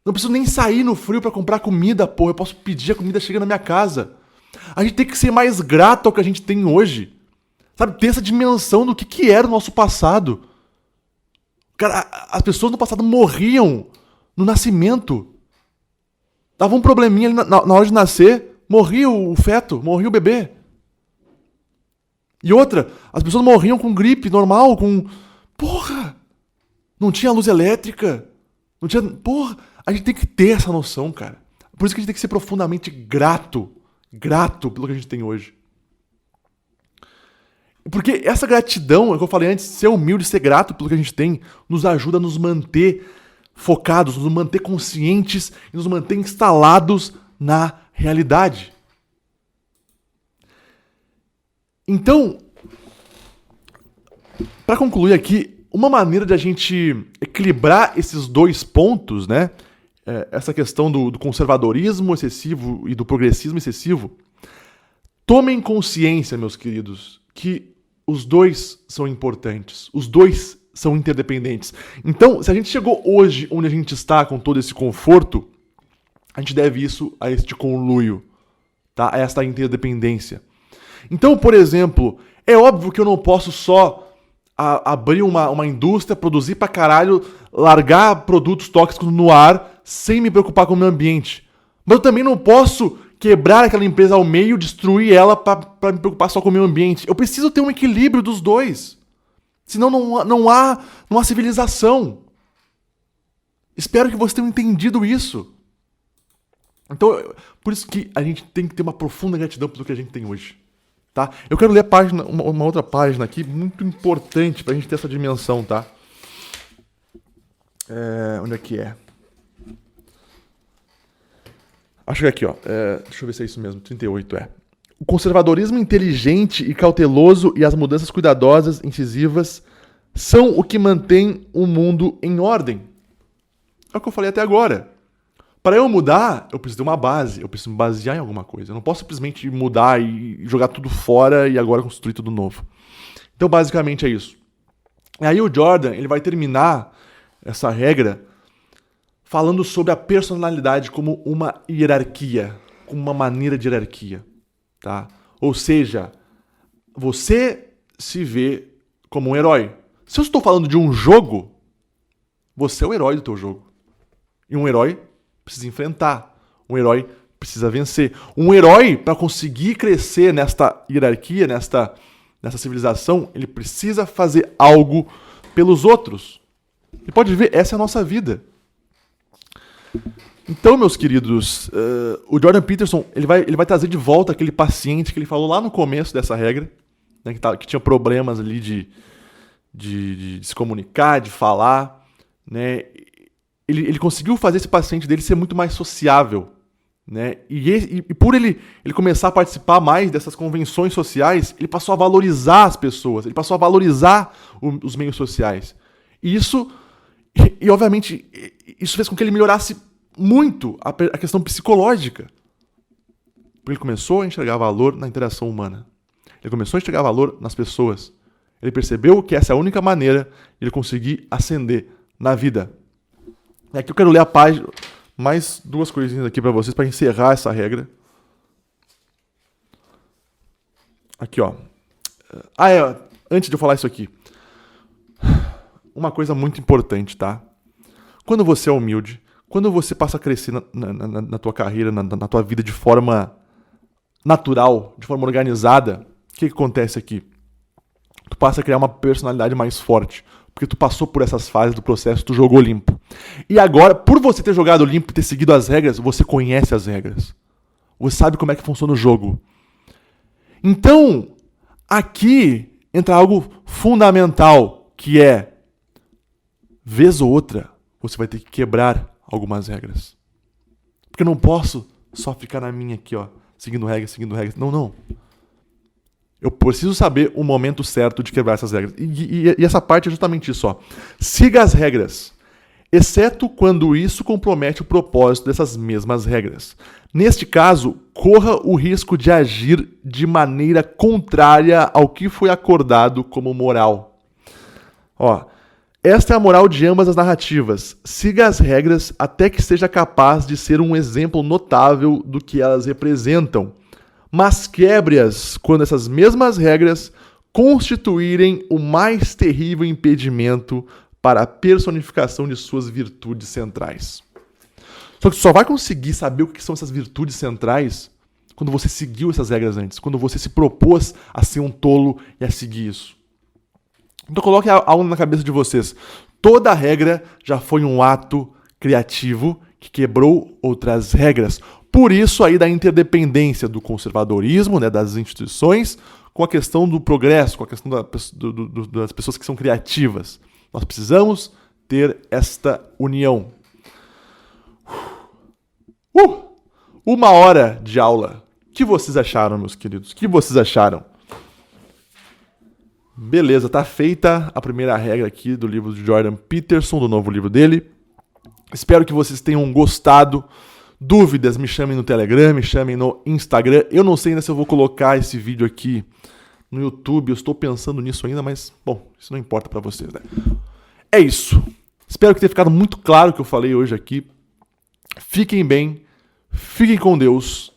Não preciso nem sair no frio pra comprar comida, porra. Eu posso pedir, a comida chega na minha casa. A gente tem que ser mais grato ao que a gente tem hoje. Sabe, ter essa dimensão do que era o nosso passado. Cara, as pessoas no passado morriam no nascimento. Dava um probleminha ali na hora de nascer, morria o feto, morria o bebê. E outra, as pessoas morriam com gripe normal, com... Porra! Não tinha luz elétrica. Não tinha... Porra! A gente tem que ter essa noção, cara. Por isso que a gente tem que ser profundamente grato. Grato pelo que a gente tem hoje. Porque essa gratidão, é o que eu falei antes, ser humilde, ser grato pelo que a gente tem, nos ajuda a nos manter focados, nos manter conscientes e nos manter instalados na realidade. Então, para concluir aqui, uma maneira de a gente equilibrar esses dois pontos, né? Essa questão do conservadorismo excessivo e do progressismo excessivo, tomem consciência, meus queridos, que os dois são importantes, os dois são interdependentes. Então, se a gente chegou hoje onde a gente está com todo esse conforto, a gente deve isso a este conluio, tá? A esta interdependência. Então, por exemplo, é óbvio que eu não posso só abrir uma indústria, produzir pra caralho, largar produtos tóxicos no ar sem me preocupar com o meio ambiente. Mas eu também não posso quebrar aquela empresa ao meio, destruir ela pra me preocupar só com o meio ambiente. Eu preciso ter um equilíbrio dos dois. Senão não há civilização. Espero que vocês tenham entendido isso. Então, por isso que a gente tem que ter uma profunda gratidão pelo que a gente tem hoje. Tá? Eu quero ler uma outra página aqui, muito importante pra gente ter essa dimensão, tá? Onde é que é? Acho que é aqui, ó. Deixa eu ver se é isso mesmo. 38 é. O conservadorismo inteligente e cauteloso e as mudanças cuidadosas, incisivas, são o que mantém o mundo em ordem. É o que eu falei até agora. Para eu mudar, eu preciso ter uma base. Eu preciso me basear em alguma coisa. Eu não posso simplesmente mudar e jogar tudo fora e agora construir tudo novo. Então, basicamente, é isso. E aí o Jordan, ele vai terminar essa regra falando sobre a personalidade como uma hierarquia, como uma maneira de hierarquia, tá? Ou seja, você se vê como um herói. Se eu estou falando de um jogo, você é o herói do teu jogo. E um herói precisa enfrentar. Um herói precisa vencer. Um herói, para conseguir crescer nesta hierarquia, nessa civilização, ele precisa fazer algo pelos outros. E pode ver, essa é a nossa vida. Então, meus queridos, o Jordan Peterson ele vai trazer de volta aquele paciente que ele falou lá no começo dessa regra, né, que tinha problemas ali de se comunicar, de falar, né? Ele conseguiu fazer esse paciente dele ser muito mais sociável, né? E por ele começar a participar mais dessas convenções sociais, ele passou a valorizar as pessoas, ele passou a valorizar os meios sociais. E obviamente, isso fez com que ele melhorasse muito a questão psicológica. Porque ele começou a enxergar valor na interação humana. Ele começou a enxergar valor nas pessoas. Ele percebeu que essa é a única maneira de ele conseguir ascender na vida. E aqui eu quero ler a página, mais duas coisinhas aqui para vocês, para encerrar essa regra. Aqui, ó. Antes de eu falar isso aqui. Uma coisa muito importante, tá? Quando você é humilde, quando você passa a crescer na tua carreira, na tua vida de forma natural, de forma organizada, o que acontece aqui? Tu passa a criar uma personalidade mais forte, porque tu passou por essas fases do processo, tu jogou limpo. E agora, por você ter jogado limpo e ter seguido as regras, você conhece as regras. Você sabe como é que funciona o jogo. Então, aqui entra algo fundamental, que é, vez ou outra, você vai ter que quebrar algumas regras. Porque eu não posso só ficar na minha aqui, ó, seguindo regras. Não. Eu preciso saber o momento certo de quebrar essas regras. E essa parte é justamente isso, ó. Siga as regras, exceto quando isso compromete o propósito dessas mesmas regras. Neste caso, corra o risco de agir de maneira contrária ao que foi acordado como moral. Ó, esta é a moral de ambas as narrativas. Siga as regras até que seja capaz de ser um exemplo notável do que elas representam. Mas quebre-as quando essas mesmas regras constituírem o mais terrível impedimento para a personificação de suas virtudes centrais. Só que você só vai conseguir saber o que são essas virtudes centrais quando você seguiu essas regras antes, quando você se propôs a ser um tolo e a seguir isso. Então coloque algo na cabeça de vocês. Toda regra já foi um ato criativo que quebrou outras regras. Por isso aí da interdependência do conservadorismo, né, das instituições, com a questão do progresso, com a questão das pessoas que são criativas. Nós precisamos ter esta união. 1 hora de aula. O que vocês acharam, meus queridos? O que vocês acharam? Beleza, tá feita a primeira regra aqui do livro de Jordan Peterson, do novo livro dele. Espero que vocês tenham gostado. Dúvidas, me chamem no Telegram, me chamem no Instagram. Eu não sei ainda se eu vou colocar esse vídeo aqui no YouTube. Eu estou pensando nisso ainda, mas, bom, isso não importa pra vocês, né? É isso. Espero que tenha ficado muito claro o que eu falei hoje aqui. Fiquem bem, fiquem com Deus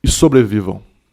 e sobrevivam.